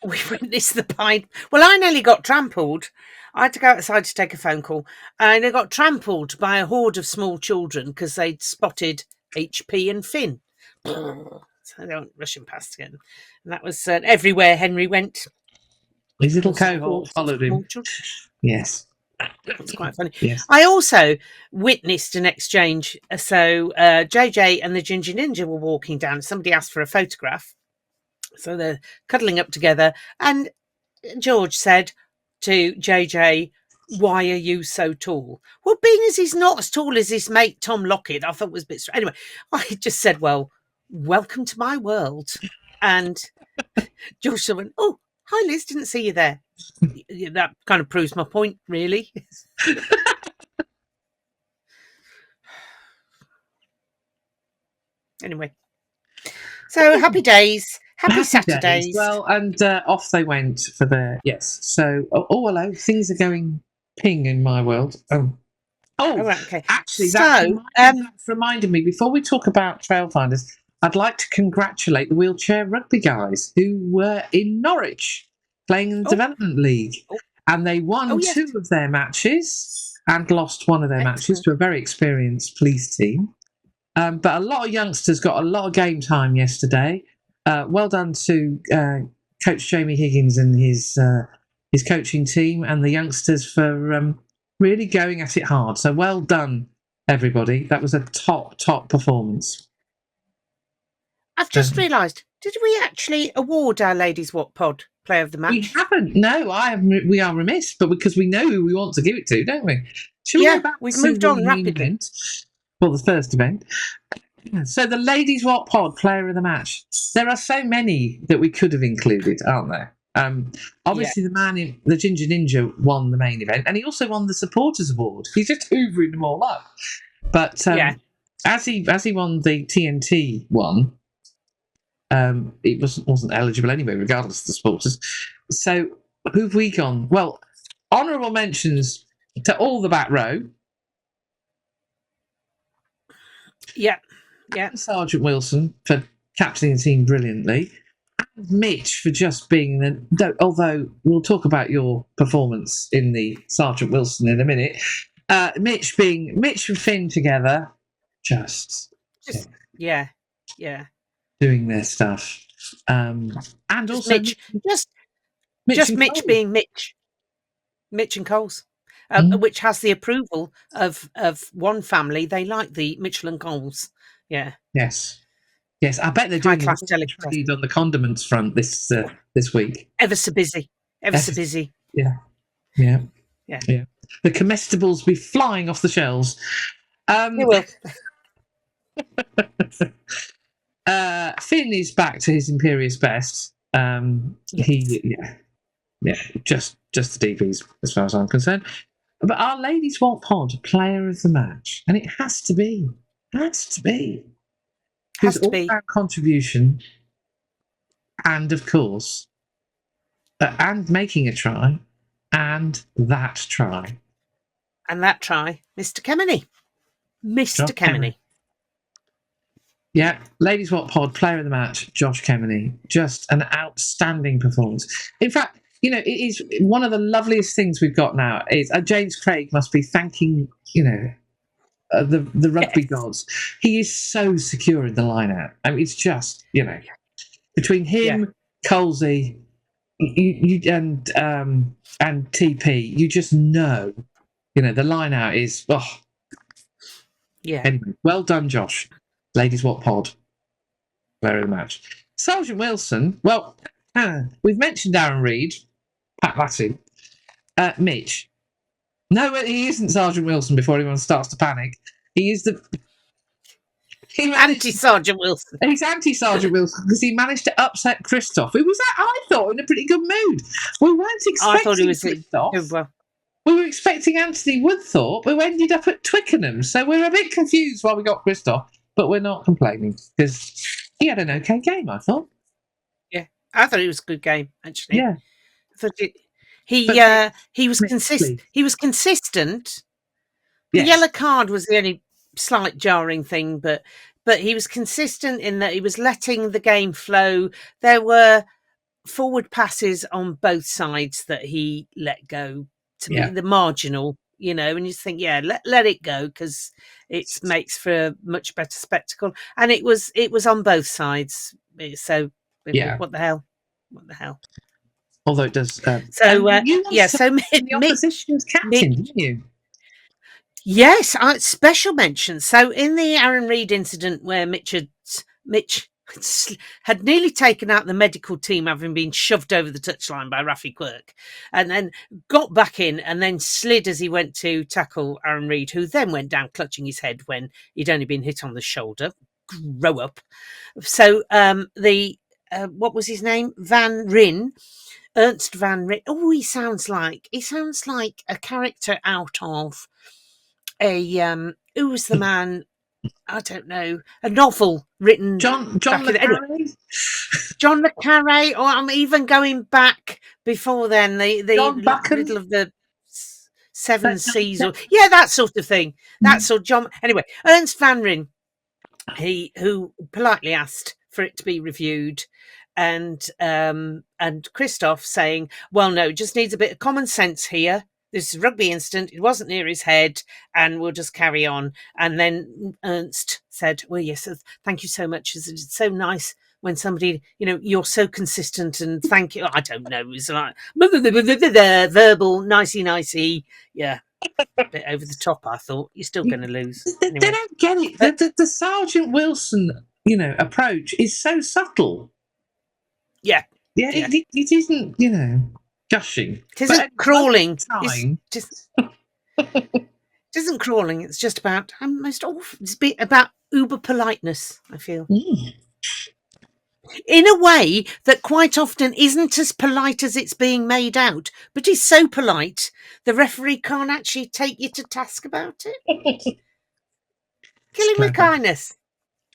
We witnessed the Pied. Well, I nearly got trampled. I had to go outside to take a phone call, and I got trampled by a horde of small children because they'd spotted HP and Finn. So they went rushing past again, and that was everywhere Henry went. His little cohort followed him. Yes. It's quite funny. Yes. I also witnessed an exchange. So JJ and the Ginger Ninja were walking down. Somebody asked for a photograph. So they're cuddling up together. And George said to JJ, "Why are you so tall?" Well, being as he's not as tall as his mate Tom Lockett, I thought it was a bit strange. Anyway, I just said, "Well, welcome to my world." And George went, "Oh, hi, Liz, didn't see you there." That kind of proves my point, really. Anyway, so happy days, happy Saturdays. Well, and off they went for their So, hello, things are going ping in my world. Right, okay. Actually, that's reminded me. Before we talk about Trailfinders, I'd like to congratulate the wheelchair rugby guys who were in Norwich playing in the Development League, and they won 2 of their matches and lost one of their matches to a very experienced police team. But a lot of youngsters got a lot of game time yesterday. Well done to Coach Jamie Higgins and his coaching team and the youngsters for really going at it hard. So well done, everybody. That was a top performance. I've just realised, did we actually award our ladies Wot Pod Player of the Match? We haven't. No, we are remiss, but because we know who we want to give it to, don't we? We've moved on rapidly. For the first event. So the ladies Wot Pod Player of the Match. There are so many that we could have included, aren't there? Obviously, the Ginger Ninja won the main event, and he also won the Supporters Award. He's just hoovering them all up. But as he won the TNT one, it wasn't eligible anyway, regardless of the supporters. So who've we gone? Well, honourable mentions to all the back row. Yeah. Sgt Wilson for captaining the team brilliantly. And Mitch for just being although we'll talk about your performance in the Sgt Wilson in a minute. Mitch and Finn together, yeah. doing their stuff. And just also Mitch, just Mitch being Mitch and Coles, which has the approval of one family. They like the Mitchell and Coles. Yeah. Yes. I bet they're doing a lot of trade on the condiments front this week. Ever so busy. Yeah. The comestibles be flying off the shelves. They will. Finn is back to his imperious best. Yes. Just the DBs as far as I'm concerned. But our ladies Wot Pod Player of the Match, and it has to be. His all-round contribution, and of course, and making a try, and that try. Mr. Kemeny. Mr. Kemeny. Yeah, ladies Wot Pod Player of the Match, Josh Kemeny. Just an outstanding performance. In fact, it is one of the loveliest things we've got now. Is James Craig must be thanking, the rugby gods. He is so secure in the line-out. I mean, it's just, between him, Colsey, and TP, you just know, the line-out is. Oh. Yeah. Anyway, well done, Josh. Ladies Wot Pod Player of the Match. Sgt Wilson. Well, we've mentioned Aaron Reid, Pat Latty, Mitch. No, he isn't Sgt Wilson before anyone starts to panic. He is the anti-Sgt Wilson. He's anti-Sgt Wilson because he managed to upset Christoph, who was, I thought, in a pretty good mood. We weren't expecting Christoph. We were expecting Anthony Woodthorpe, who ended up at Twickenham. So we're a bit confused why we got Christoph, but we're not complaining because he had an okay game, I thought. Yeah, I thought it was a good game, actually. Yeah. I thought he was consistent. He was consistent. The yellow card was the only slight jarring thing, but he was consistent in that he was letting the game flow. There were forward passes on both sides that he let go to be the marginal, and you think, let it go because it makes for a much better spectacle. And it was on both sides. So what the hell? Although it does. So the opposition's captain, didn't you? Yes, special mention. So in the Aaron Reid incident where Mitch had nearly taken out the medical team, having been shoved over the touchline by Rafi Quirk, and then got back in and then slid as he went to tackle Aaron Reid, who then went down clutching his head when he'd only been hit on the shoulder. Grow up. So what was his name? Ernst Van Ryn. Oh, he sounds like a character out of who was the man? I don't know. A novel written John le Carre? John le Carre, or I'm even going back before then. The middle of the Seven Seas, or that sort of thing. That sort of John. Anyway, Ernst Van Ryn, who politely asked for it to be reviewed, and Christoph saying, "Well, no, it just needs a bit of common sense here. This is a rugby incident. It wasn't near his head, and we'll just carry on." And then Ernst said, "Well, yes, thank you so much. It's so nice when somebody, you're so consistent, and thank you." I don't know. It was like verbal, nicey. Yeah, a bit over the top. I thought you're still going to lose. Anyway. They don't get it. The Sgt Wilson, approach is so subtle. Yeah. It isn't, gushing. It isn't crawling. It isn't crawling. It's just about It's about uber politeness, I feel. In a way that quite often isn't as polite as it's being made out, but is so polite the referee can't actually take you to task about it. Killing with kindness.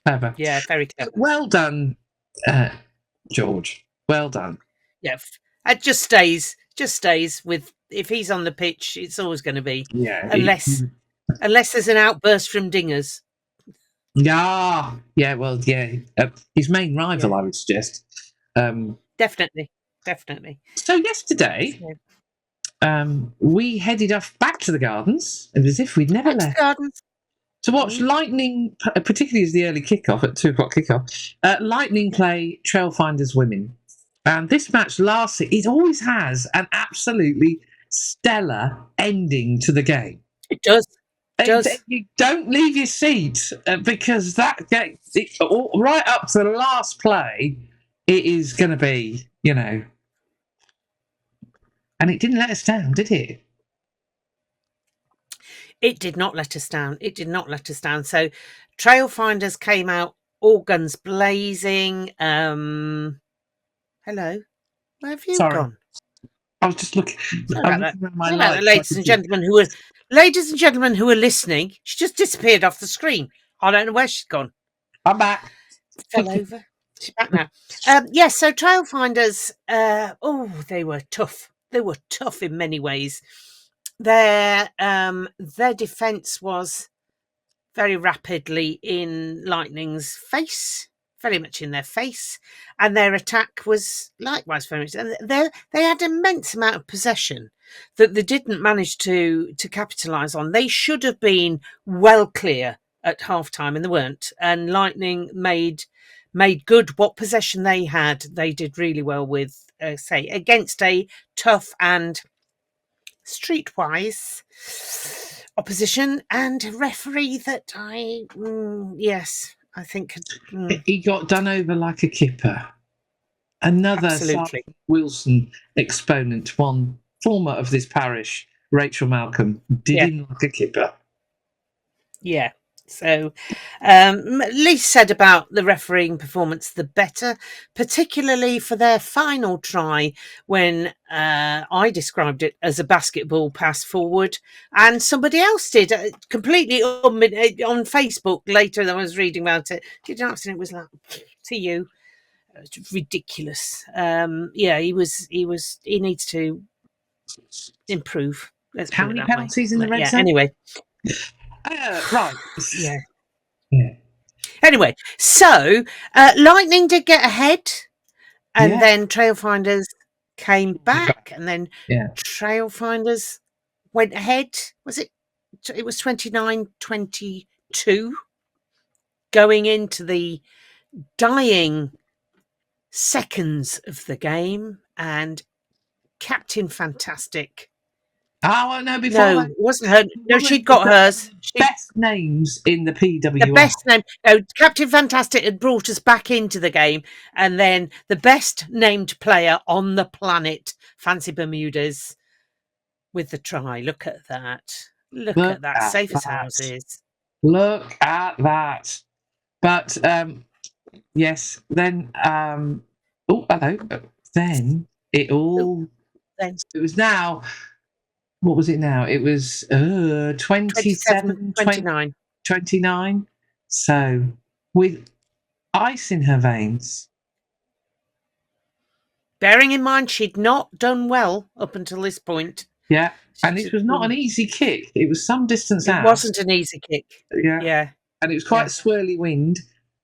Clever. Yeah, very clever. Well done, George. Well done. Yeah, it just stays with, if he's on the pitch, it's always going to be. Yeah. Unless there's an outburst from Dingers. Yeah. Well, his main rival, I would suggest. Definitely. So yesterday, we headed off back to the Gardens, as if we'd never left. Gardens. to watch Lightning, particularly as the early kickoff at 2:00 kickoff. Lightning play Trailfinders women, and this match lasted. It always has an absolutely stellar ending to the game. It does. You don't leave your seat because that gets right up to the last play. It is going to be, and it didn't let us down, did it? It did not let us down. It did not let us down. So, Trailfinders came out all guns blazing. Hello, where have you gone? I was just looking. Ladies and gentlemen who are listening, she just disappeared off the screen. I don't know where she's gone. I'm back. Fell over. She's back now. Yes. So Trailfinders. They were tough. They were tough in many ways. Their defence was very rapidly in Lightning's face. Very much in their face, and their attack was likewise very much. And they had an immense amount of possession that they didn't manage to capitalise on. They should have been well clear at half time, and they weren't. And Lightning made good what possession they had. They did really well with, against a tough and streetwise opposition, and a referee that I think he got done over like a kipper. Another Sgt Wilson exponent, one former of this parish, Rachel Malcolm, did him like a kipper. Yeah. So, Lis said about the refereeing performance, the better, particularly for their final try when I described it as a basketball pass forward, and somebody else did completely on Facebook later. That I was reading about it. Did you understand? It was like to you, ridiculous. He needs to improve. Let's How many penalties in the red zone? Anyway. Right. Yeah. Anyway, so Lightning did get ahead, and then Trailfinders came back, and then Trailfinders went ahead. It was 29-22 going into the dying seconds of the game, and Captain Fantastic. Oh no! It wasn't her. No, she'd got hers. Best names in the PWR. The best name. No, Captain Fantastic had brought us back into the game, and then the best named player on the planet, Fancy Bermudas, with the try. Look at that. Look at that. Safe as houses. Look at that. But yes, then hello. Then it all. Then it was now. What was it now? It was 27, 29. So, with ice in her veins. Bearing in mind she'd not done well up until this point. Yeah, and it was not an easy kick. It was some distance out. It wasn't an easy kick. Yeah. And it was quite swirly wind,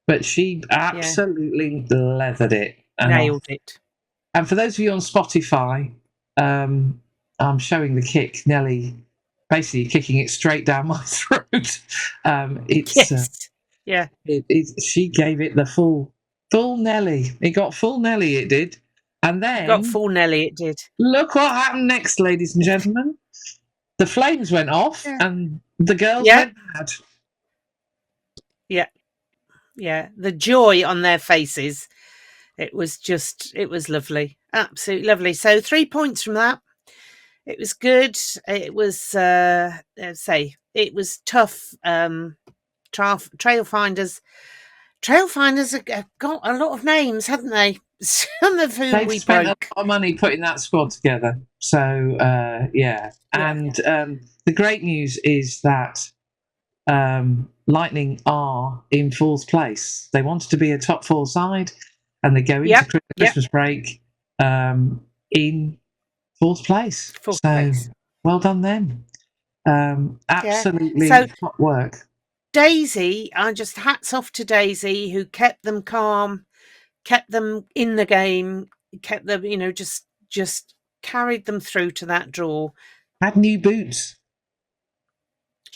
but she absolutely leathered it. Nailed it. And for those of you on Spotify, I'm showing the kick, Nelly basically kicking it straight down my throat. She gave it the full Nelly. It got full Nelly, it did. And then got full Nelly, it did. Look what happened next, ladies and gentlemen. The flames went off and the girls went mad. Yeah. The joy on their faces. It was lovely. Absolutely lovely. So 3 points from that. It was good. It was, it was tough. Trailfinders have got a lot of names, haven't they? Some of whom They've spent a lot of money putting that squad together. So, And the great news is that Lightning are in fourth place. They wanted to be a top four side, and they go into Christmas break in fourth place. Well done them. Absolutely hot work. Daisy, just hats off to Daisy, who kept them calm, kept them in the game, kept them, just carried them through to that draw. Had new boots.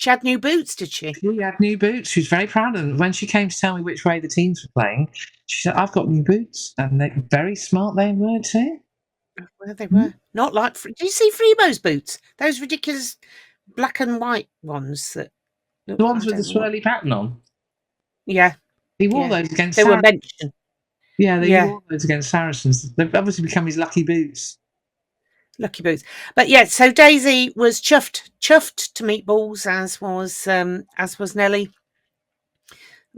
She had new boots, did she? She had new boots. She was very proud of them. When she came to tell me which way the teams were playing, she said, "I've got new boots," and they're very smart. They were too. Well, they were not like. Did you see Freebo's boots? Those ridiculous black and white ones that the ones with the swirly pattern on. Yeah, he wore those against. They were mentioned. Yeah, they wore those against Saracens. They've obviously become his lucky boots. Lucky boots. But yeah, so Daisy was chuffed to meatballs, as was Nellie.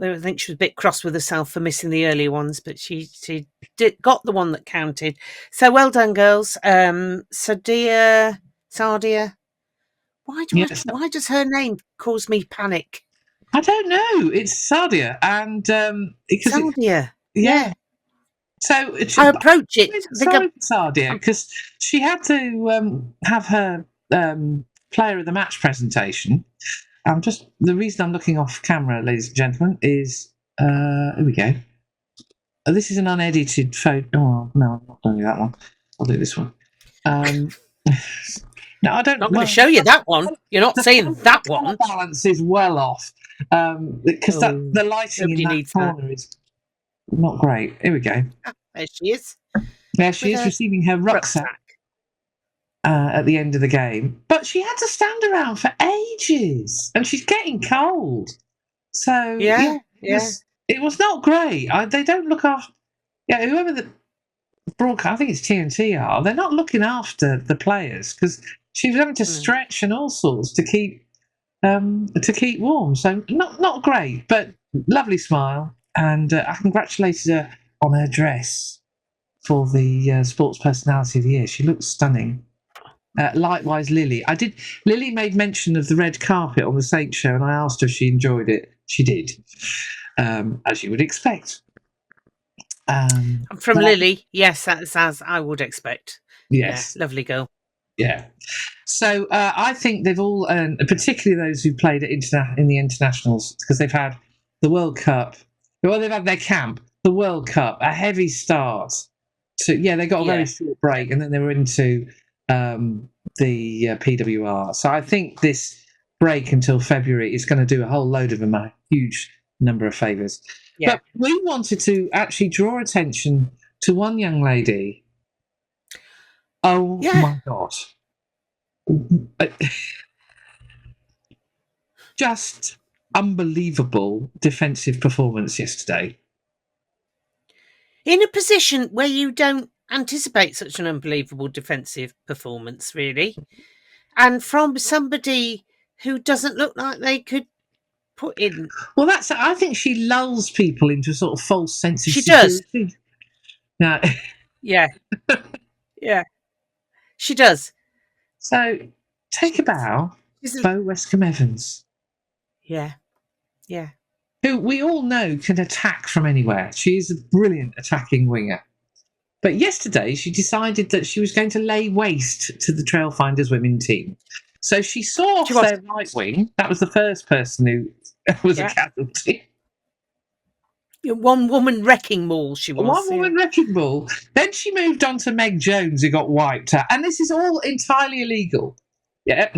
I think she was a bit cross with herself for missing the earlier ones, but she got the one that counted. So well done, girls. Sadia. Why does her name cause me panic? I don't know. It's Sadia, and Sadia. Yeah. So I approach it. Sorry, Sadia, because she had to have her player of the match presentation. The reason I'm looking off camera, ladies and gentlemen, is here we go. This is an unedited photo. Oh no, I'm not doing that one. I'll do this one. No, I don't. I'm not going to show you that one. You're not saying that one. The balance is well off because the lighting in that corner is not great. Here we go. There she is. Yeah, she is receiving her rucksack at the end of the game, but she had to stand around for ages, and she's getting cold. So it was not great. They don't look after. Yeah, whoever the broadcast, I think it's TNT are. They're not looking after the players because she was having to stretch and all sorts to keep warm. So not great, but lovely smile, and I congratulated her on her dress for the Sports Personality of the Year. She looks stunning. Likewise, Lily. Lily made mention of the red carpet on the Saint show, and I asked her if she enjoyed it. She did, as you would expect. From Lily, yes, that's as I would expect. Yes, yeah, lovely girl. Yeah. So I think they've all, particularly those who played in the internationals, because they've had the World Cup. Well, they've had their camp, the World Cup, a heavy start. They got a very short break, and then they were into the PWR. So I think this break until February is going to do a whole load of them a huge number of favours. Yeah. But we wanted to actually draw attention to one young lady. Oh my God. Just unbelievable defensive performance yesterday. In a position where you don't anticipate such an unbelievable defensive performance, really, and from somebody who doesn't look like they could put in. Well, I think she lulls people into a sort of false sense of security. She does. No. Yeah. Yeah. She does. So take a bow, Bo Westcombe-Evans. Yeah. Yeah. Who we all know can attack from anywhere. She is a brilliant attacking winger. But yesterday she decided that she was going to lay waste to the Trailfinders women team. So she saw off their right wing. That was the first person who was a casualty. One woman wrecking ball, she was. One woman wrecking ball. Then she moved on to Meg Jones, who got wiped out. And this is all entirely illegal. Yeah.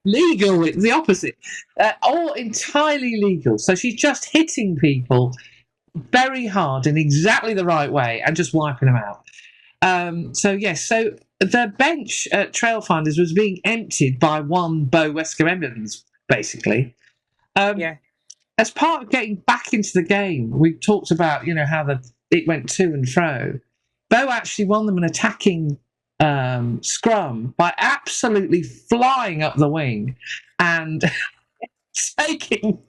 Legal, the opposite. All entirely legal. So she's just hitting people very hard in exactly the right way and just wiping them out. So the bench at Trailfinders was being emptied by one Bo Westcombe-Evans, basically. As part of getting back into the game, we talked about how it went to and fro. Bo actually won them an attacking scrum by absolutely flying up the wing and taking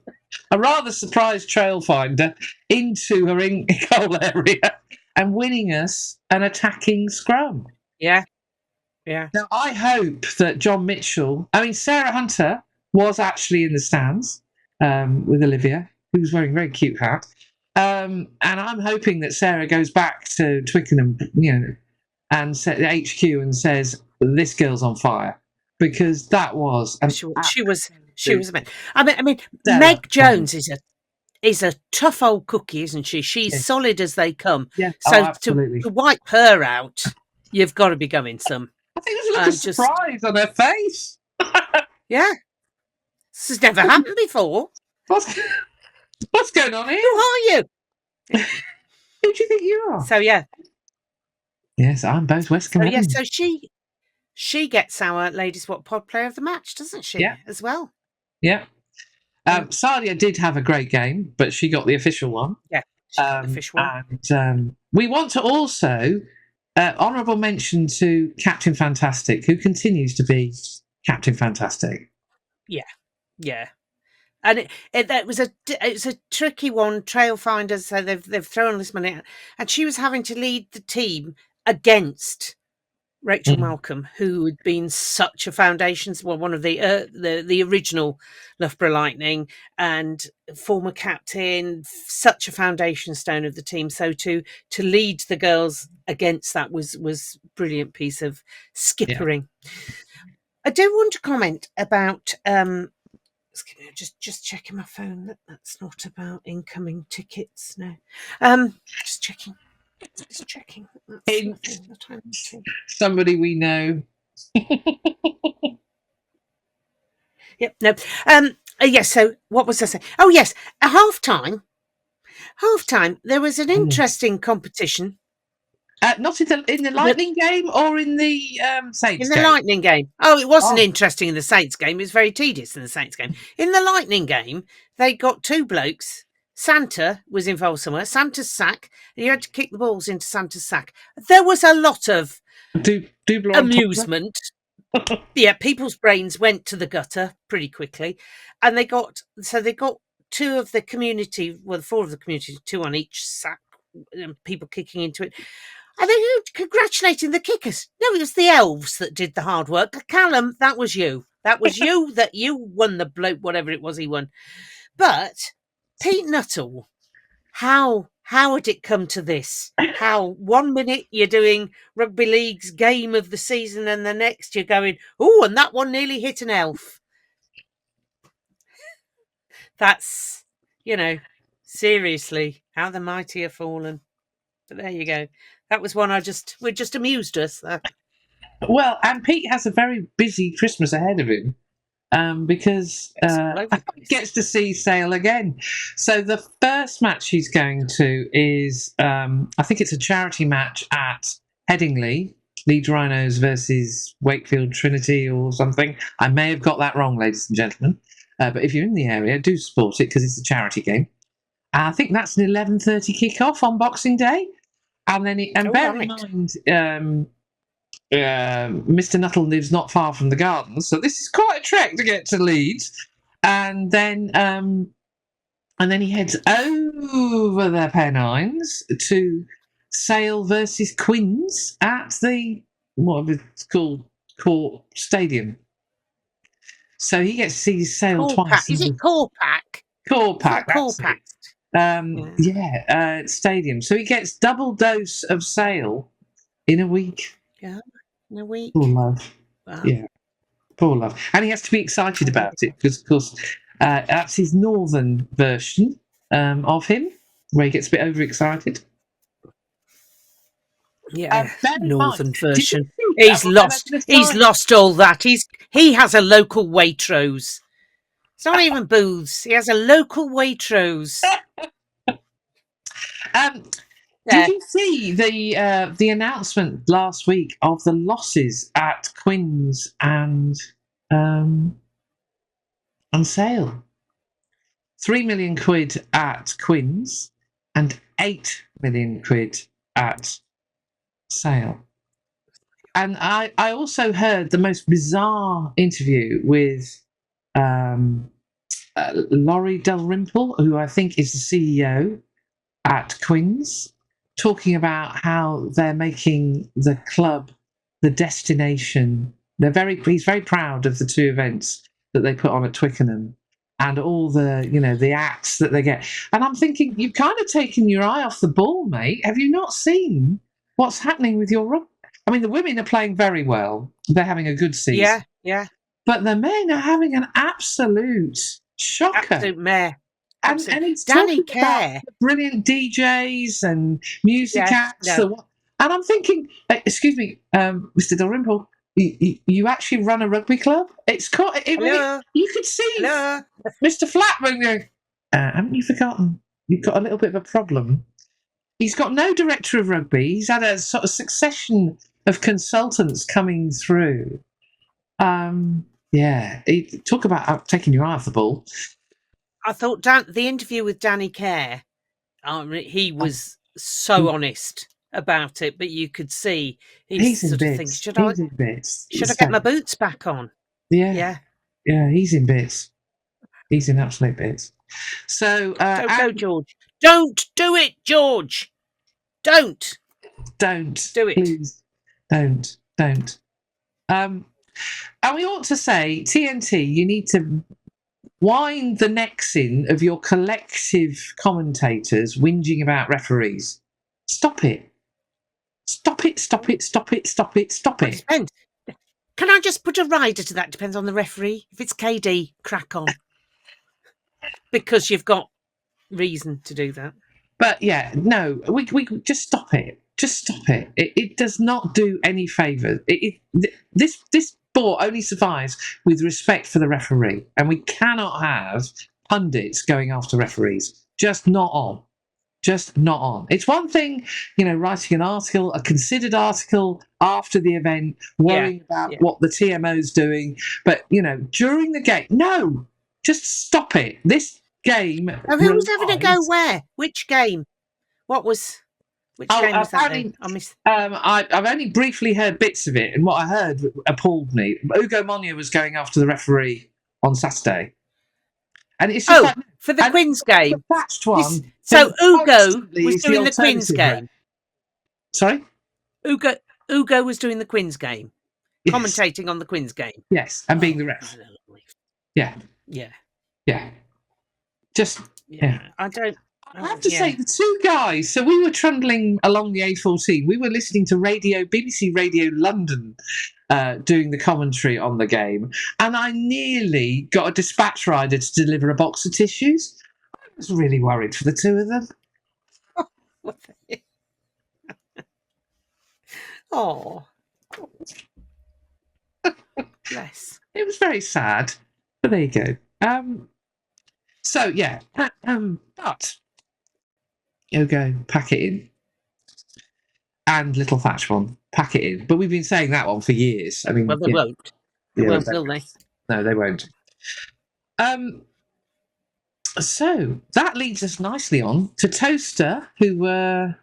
a rather surprised Trailfinder into her goal area and winning us an attacking scrum. Yeah. Now, I hope that Sarah Hunter was actually in the stands with Olivia, who was wearing a very cute hat. And I'm hoping that Sarah goes back to Twickenham, and set the HQ and says, this girl's on fire. Because that was... She was I mean, Meg Jones is a tough old cookie, isn't she? She's solid as they come. Yeah. So to wipe her out, you've got to be going some. I think there's a look of surprise on her face. Yeah. This has never happened before. What's going on here? Who are you? Who do you think you are? So yeah. Yes, I'm both West Command. So she gets our Ladies Wot Pod Player of the Match, doesn't she? Yeah. As well. Yeah. Sadia did have a great game, but she got the official one. Yeah, she got the official one. And we want to also honourable mention to Captain Fantastic, who continues to be Captain Fantastic. Yeah. And it was a tricky one, trail finders. So they've thrown this money out, and she was having to lead the team against Rachel Malcolm, who had been such a foundations, one of the original Loughborough Lightning and former captain, such a foundation stone of the team. So to lead the girls against that was brilliant piece of skippering. Yeah. I do want to comment about just checking my phone. That's not about incoming tickets. No, just checking. Just checking. Somebody we know. Yep. No. Yes. So what was I saying? Oh yes. At half time, there was an interesting competition. Not in the Lightning game or in the Saints game? In the Lightning game. Oh, it wasn't interesting in the Saints game. It was very tedious in the Saints game. In the Lightning game, they got two blokes. Santa was involved somewhere. Santa's sack. And you had to kick the balls into Santa's sack. There was a lot of amusement. Yeah, people's brains went to the gutter pretty quickly. And they got two of the community, well, four of the community, two on each sack, people kicking into it. And they were congratulating the kickers. No, it was the elves that did the hard work. Callum, that was you. That was you that you won the bloke, whatever it was he won. But Pete Nuttall, how had it come to this? How 1 minute you're doing rugby league's game of the season and the next you're going, oh, and that one nearly hit an elf. That's, seriously, how the mighty are fallen. But there you go. That was one we just amused us. Well, and Pete has a very busy Christmas ahead of him because he gets to see Sale again. So the first match he's going to is, I think it's a charity match at Headingley, Leeds Rhinos versus Wakefield Trinity or something. I may have got that wrong, ladies and gentlemen. But if you're in the area, do support it because it's a charity game. I think that's an 11:30 kick-off on Boxing Day. And then, bear in mind, Mr. Nuttall lives not far from the Gardens, so this is quite a trek to get to Leeds. And then he heads over the Pennines to Sale versus Quins at the it's called Court Stadium. So he gets to see Sale twice. Is it Corpac? Corpac. Stadium. So he gets double dose of Sale in a week. Yeah, in a week. Poor love. Wow. Yeah, poor love. And he has to be excited about it because, of course, that's his northern version of him, where he gets a bit overexcited. Yeah, northern version. He's lost all that. He has a local Waitrose. It's not even booths. He has a local Waitrose. Did you see the announcement last week of the losses at Quins and Sale? 3 million quid at Quins and 8 million quid at Sale. And I also heard the most bizarre interview with Laurie Dalrymple, who I think is the CEO at Quins, talking about how they're making the club the destination. He's very proud of the two events that they put on at Twickenham and all the, the acts that they get. And I'm thinking, you've kind of taken your eye off the ball, mate. Have you not seen what's happening with your rugby? I mean, the women are playing very well. They're having a good season. Yeah. But the men are having an absolute shocker. Absolute mare. And it's Danny Kerr, brilliant DJs and music acts. And I'm thinking, excuse me, Mr. Dalrymple, you actually run a rugby club? It's called. You could see Mr. Flatman going, haven't you forgotten? You've got a little bit of a problem. He's got no director of rugby. He's had a sort of succession of consultants coming through. Talk about taking your eye off the ball. I thought the interview with Danny Kerr, he was so honest about it, but you could see he's sort of thinking, should I get my boots back on? Yeah, he's in bits. He's in absolute bits. So don't go, George. Don't do it, George. Don't do it. Please. Don't. And we ought to say, TNT, you need to wind the necks in of your collective commentators whinging about referees. Stop it. Can I just put a rider to that? Depends on the referee. If it's KD, crack on. Because you've got reason to do that. But yeah, no, we just stop it. Just stop it. It does not do any favours. This sport only survives with respect for the referee, and we cannot have pundits going after referees. Just not on. It's one thing, writing an article, a considered article after the event, worrying about what the TMO's doing, but during the game, no, just stop it. This game. Who was having a go where? Which game? Which game was that then? I missed. I've only briefly heard bits of it, and what I heard appalled me. Ugo Monye was going after the referee on Saturday. And it's just for the Quins game. One. So Ugo was doing the Quins game. Sorry? Ugo was doing the Quins game. Yes. Commentating on the Quins game. Yes, and being the ref. Yeah. Just I have to say, the two guys, so we were trundling along the A14. We were listening to BBC Radio London doing the commentary on the game, and I nearly got a dispatch rider to deliver a box of tissues. I was really worried for the two of them. Oh. Bless. It was very sad, but there you go. So, yeah, but Ugo, pack it in. And Little Thatch one, pack it in. But we've been saying that one for years. I mean, well, they won't. They won't, will they? No, they won't. So that leads us nicely on to Toaster, who were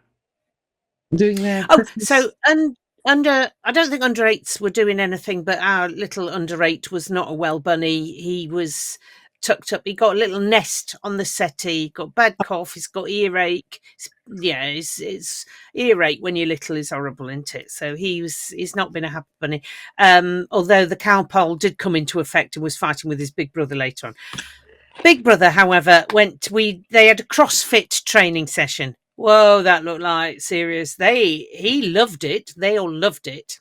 doing their. Christmas... so I don't think under eights were doing anything, but our little under eight was not a well bunny. He was tucked up. He got a little nest on the settee. He got bad cough. He's got earache. It's earache when you're little is horrible, isn't it? So he's not been a happy bunny. Although the cowpole did come into effect and was fighting with his big brother later on. Big brother, however, they had a CrossFit training session. Whoa, that looked like serious. He loved it. They all loved it.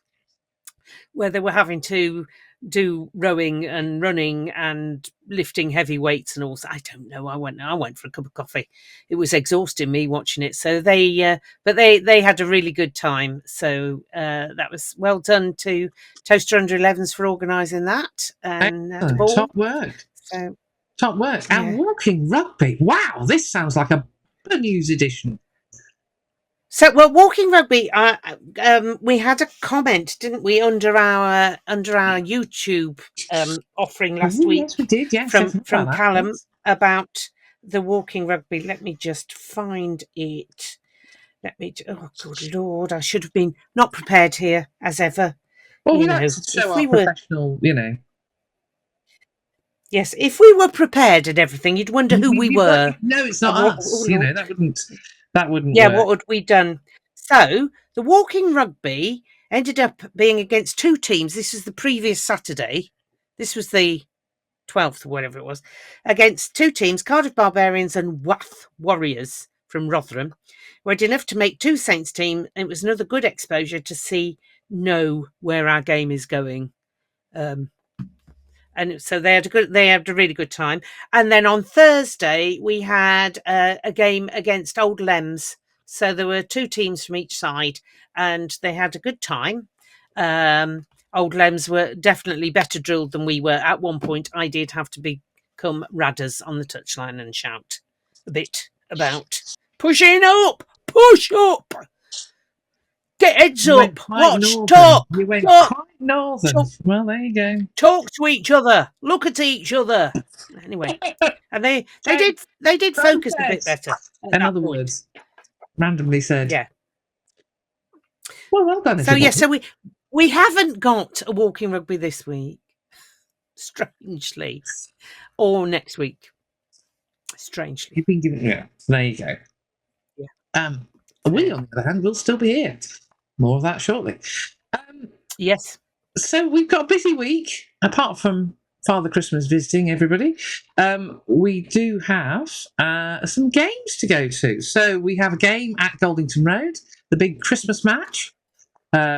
Where they were having to do rowing and running and lifting heavy weights and all. I don't know. I went for a cup of coffee. It was exhausting me watching it. So they had a really good time. So that was well done to Toaster Under 11s for organising that. And top work. Top work. Yeah. And walking rugby. Wow, this sounds like a news edition. So, walking rugby. We had a comment, didn't we, under our YouTube offering last week? Yes, we did. Yes, from Callum about the walking rugby. Let me just find it. Oh, good Lord! I should have been not prepared here as ever. Well, we like to show our professional, Yes, if we were prepared and everything, you'd wonder who we were. No, it's not us. That wouldn't. Yeah, work. What would we done? So the walking rugby ended up being against two teams. This was the previous Saturday. This was the 12th or whatever it was. Against two teams, Cardiff Barbarians and Worcester Warriors from Rotherham. We had enough to make two Saints team. It was another good exposure to know where our game is going. And so they had a really good time. And then on Thursday, we had a game against Old Lems. So there were two teams from each side and they had a good time. Old Lems were definitely better drilled than we were. At one point, I did have to become radders on the touchline and shout a bit about pushing up, push up, get heads up, watch, northern. talk. You went talk, quite northern. talk, well, there you go. Talk to each other. Look at each other. Anyway, and they did focus a bit better. In other words, randomly said. Yeah. Well done. So we haven't got a walking rugby this week, strangely, or next week, strangely. You've been given. Yeah. There you go. Yeah. We, on the other hand, will still be here. More of that shortly. Yes. So we've got a busy week, apart from Father Christmas visiting everybody. We do have some games to go to. So we have a game at Goldington Road, the big Christmas match,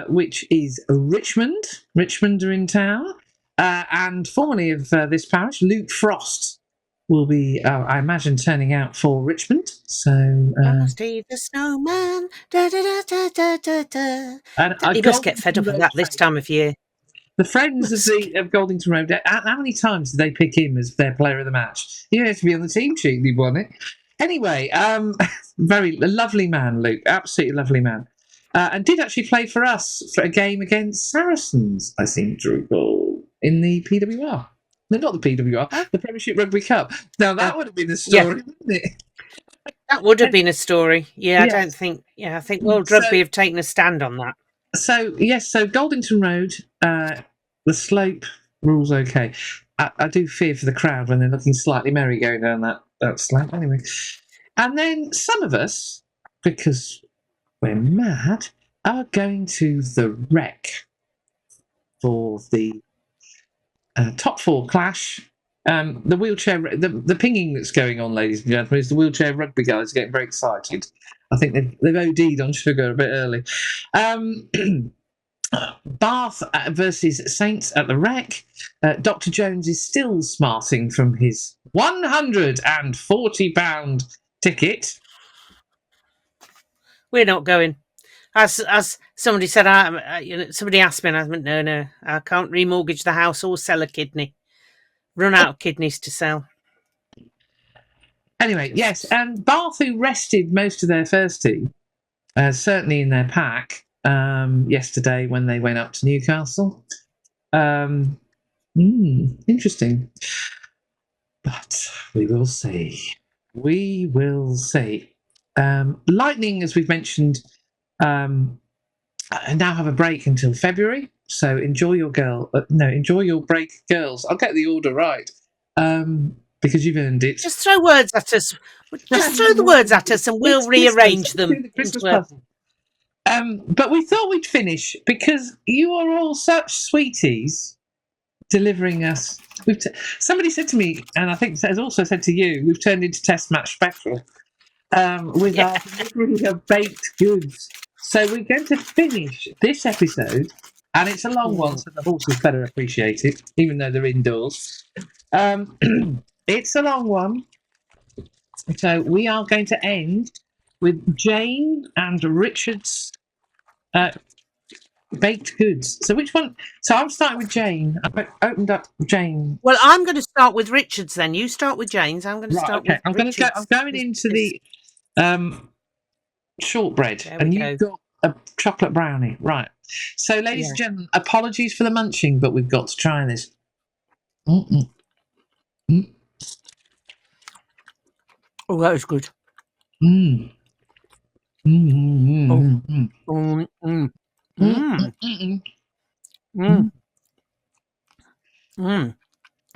which is Richmond. Richmond are in town. And formerly of this parish, Luke Frost will be, I imagine, turning out for Richmond. So Frosty the Snowman. Da, da, da, da, da, da. You must get fed up with that this time of year. The friends of Goldington Road, how many times did they pick him as their player of the match? He had to be on the team sheet and he won it. Anyway, very lovely man, Luke. Absolutely lovely man. And did actually play for us for a game against Saracens, I seem to recall, in the PWR. No, not the PWR, the Premiership Rugby Cup. Now, that would have been a story, wouldn't it? That would have been a story. Yeah, I don't think... Yeah, I think World Rugby have taken a stand on that. So, yes, so Goldington Road, the slope rules okay. I do fear for the crowd when they're looking slightly merry going down that slope. Anyway. And then some of us, because we're mad, are going to the Rec for the top four clash. The wheelchair, the pinging that's going on, ladies and gentlemen, is the wheelchair rugby guys getting very excited. I think they've OD'd on sugar a bit early. Bath versus Saints at the Rec. Dr. Jones is still smarting from his £140 ticket. We're not going. As somebody said, somebody asked me, and I went, no, I can't remortgage the house or sell a kidney. Run out of kidneys to sell. Anyway, yes, and Bath, who rested most of their first team, certainly in their pack, yesterday when they went up to Newcastle. Interesting. But we will see. We will see. Lightning, as we've mentioned, now have a break until February. So enjoy your break, girls. I'll get the order right. Because you've earned it. Just throw words at us. Just throw the words at us and we'll rearrange them. The Christmas puzzle. But we thought we'd finish because you are all such sweeties delivering us. Somebody said to me, and I think has also said to you, we've turned into Test Match Special with our delivery of baked goods. So we're going to finish this episode, and it's a long one, so the horses better appreciate it, even though they're indoors. It's a long one. So we are going to end with Jane and Richard's baked goods. So which one? So I'm starting with Jane. I've opened up Jane. Well, I'm going to start with Richard's then. You start with Jane's. I'm going to start with Richard's. I'm going into the shortbread, and you've got a chocolate brownie. Right. So, ladies and gentlemen, apologies for the munching, but we've got to try this. Oh, that is good. I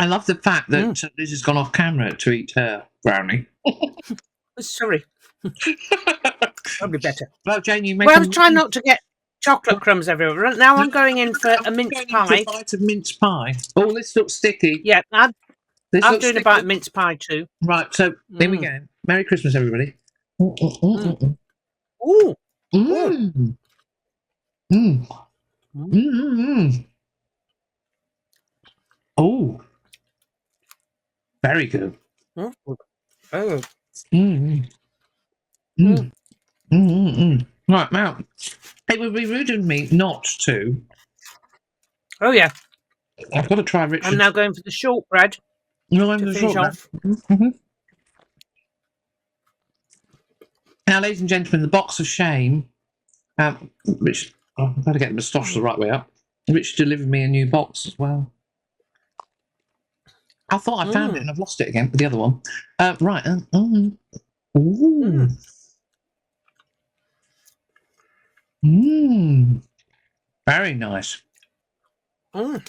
love the fact that Liz has gone off camera to eat her brownie. Sorry. Probably better. Well, Jane, I was trying not to get chocolate crumbs everywhere. Now I'm going in for a mince pie. A bite of mince pie. Oh, this looks sticky. Yeah, I'm doing a bite of mince pie too. Right, so here we go. Merry Christmas, everybody. Oh, very good. Right, now, it would be rude of me not to Oh, yeah. I've got to try Richard. I'm now going for the shortbread to finish off. Mm-hmm. Now, ladies and gentlemen, the box of shame, which I've got to get the moustache the right way up, which delivered me a new box as well. I thought I found it and I've lost it again. The other one. Right. Ooh. Very nice. Wow.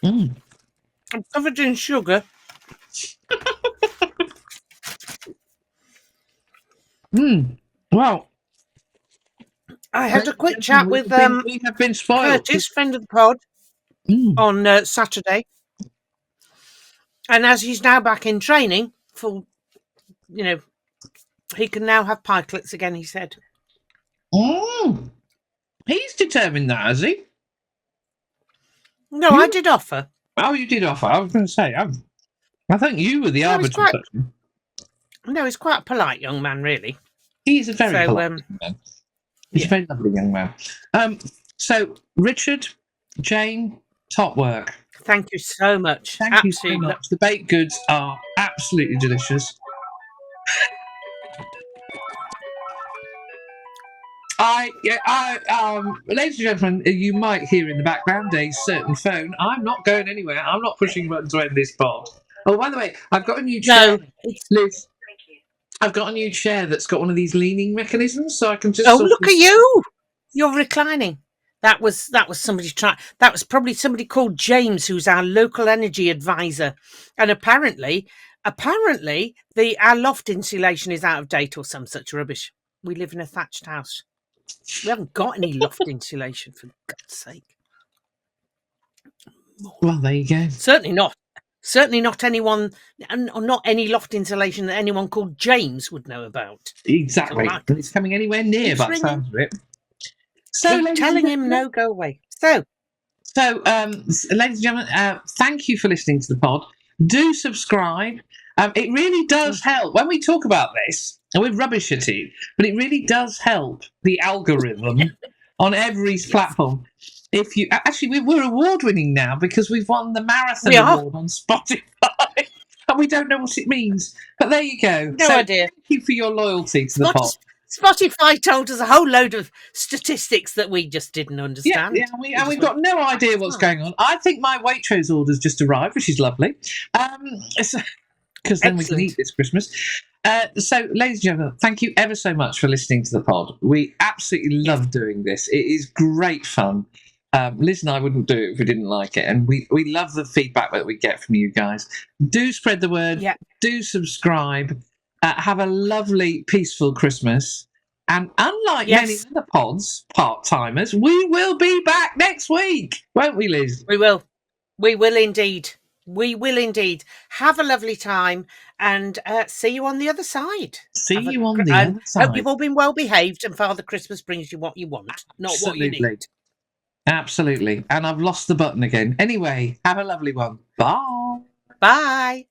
I'm covered in sugar. Wow. I had a quick chat with we have been spoiled. Curtis, friend of the pod, on Saturday. And as he's now back in training, full, he can now have pikelets again, he said. He's determined that, has he? No, I did offer. Oh, you did offer. I was going to say, I think you were the arbiter. No, he's quite a polite young man, really. He's a very polite young man. He's a very lovely young man. So, Richard, Jane, top work. Thank you so much. Thank you so much. The baked goods are absolutely delicious. Ladies and gentlemen, you might hear in the background a certain phone. I'm not going anywhere. I'm not pushing buttons to end this pod. Oh, by the way, I've got a new chair. Liz, I've got a new chair that's got one of these leaning mechanisms, so I can just. Oh, look at you! You're reclining. That was somebody trying. That was probably somebody called James, who's our local energy advisor, and apparently, our loft insulation is out of date or some such rubbish. We live in a thatched house. We haven't got any loft insulation, for God's sake. Well, there you go. Certainly not anyone, not any loft insulation that anyone called James would know about. Exactly. It's coming anywhere near, by the sounds of it. So, keep telling him no, go away. So, ladies and gentlemen, thank you for listening to the pod. Do subscribe. It really does help when we talk about this. And we're rubbish at it, but it really does help the algorithm on every platform. If you we're award winning now because we've won the marathon award on Spotify, and we don't know what it means. But there you go. No idea. Thank you for your loyalty to the pod. Spotify told us a whole load of statistics that we just didn't understand. Yeah, we've got no idea what's going on. I think my Waitrose order's just arrived, which is lovely. Because then we can eat this Christmas. So, ladies and gentlemen, thank you ever so much for listening to the pod. We absolutely love doing this. It is great fun. Liz and I wouldn't do it if we didn't like it. And we love the feedback that we get from you guys. Do spread the word. Yeah. Do subscribe. Have a lovely, peaceful Christmas. And unlike many other pods, part-timers, we will be back next week. Won't we, Liz? We will. We will indeed. We will indeed. Have a lovely time and see you on the other side. See you on the other side. Hope you've all been well behaved and Father Christmas brings you what you want, not what you need. Absolutely. And I've lost the button again. Anyway, have a lovely one. Bye. Bye.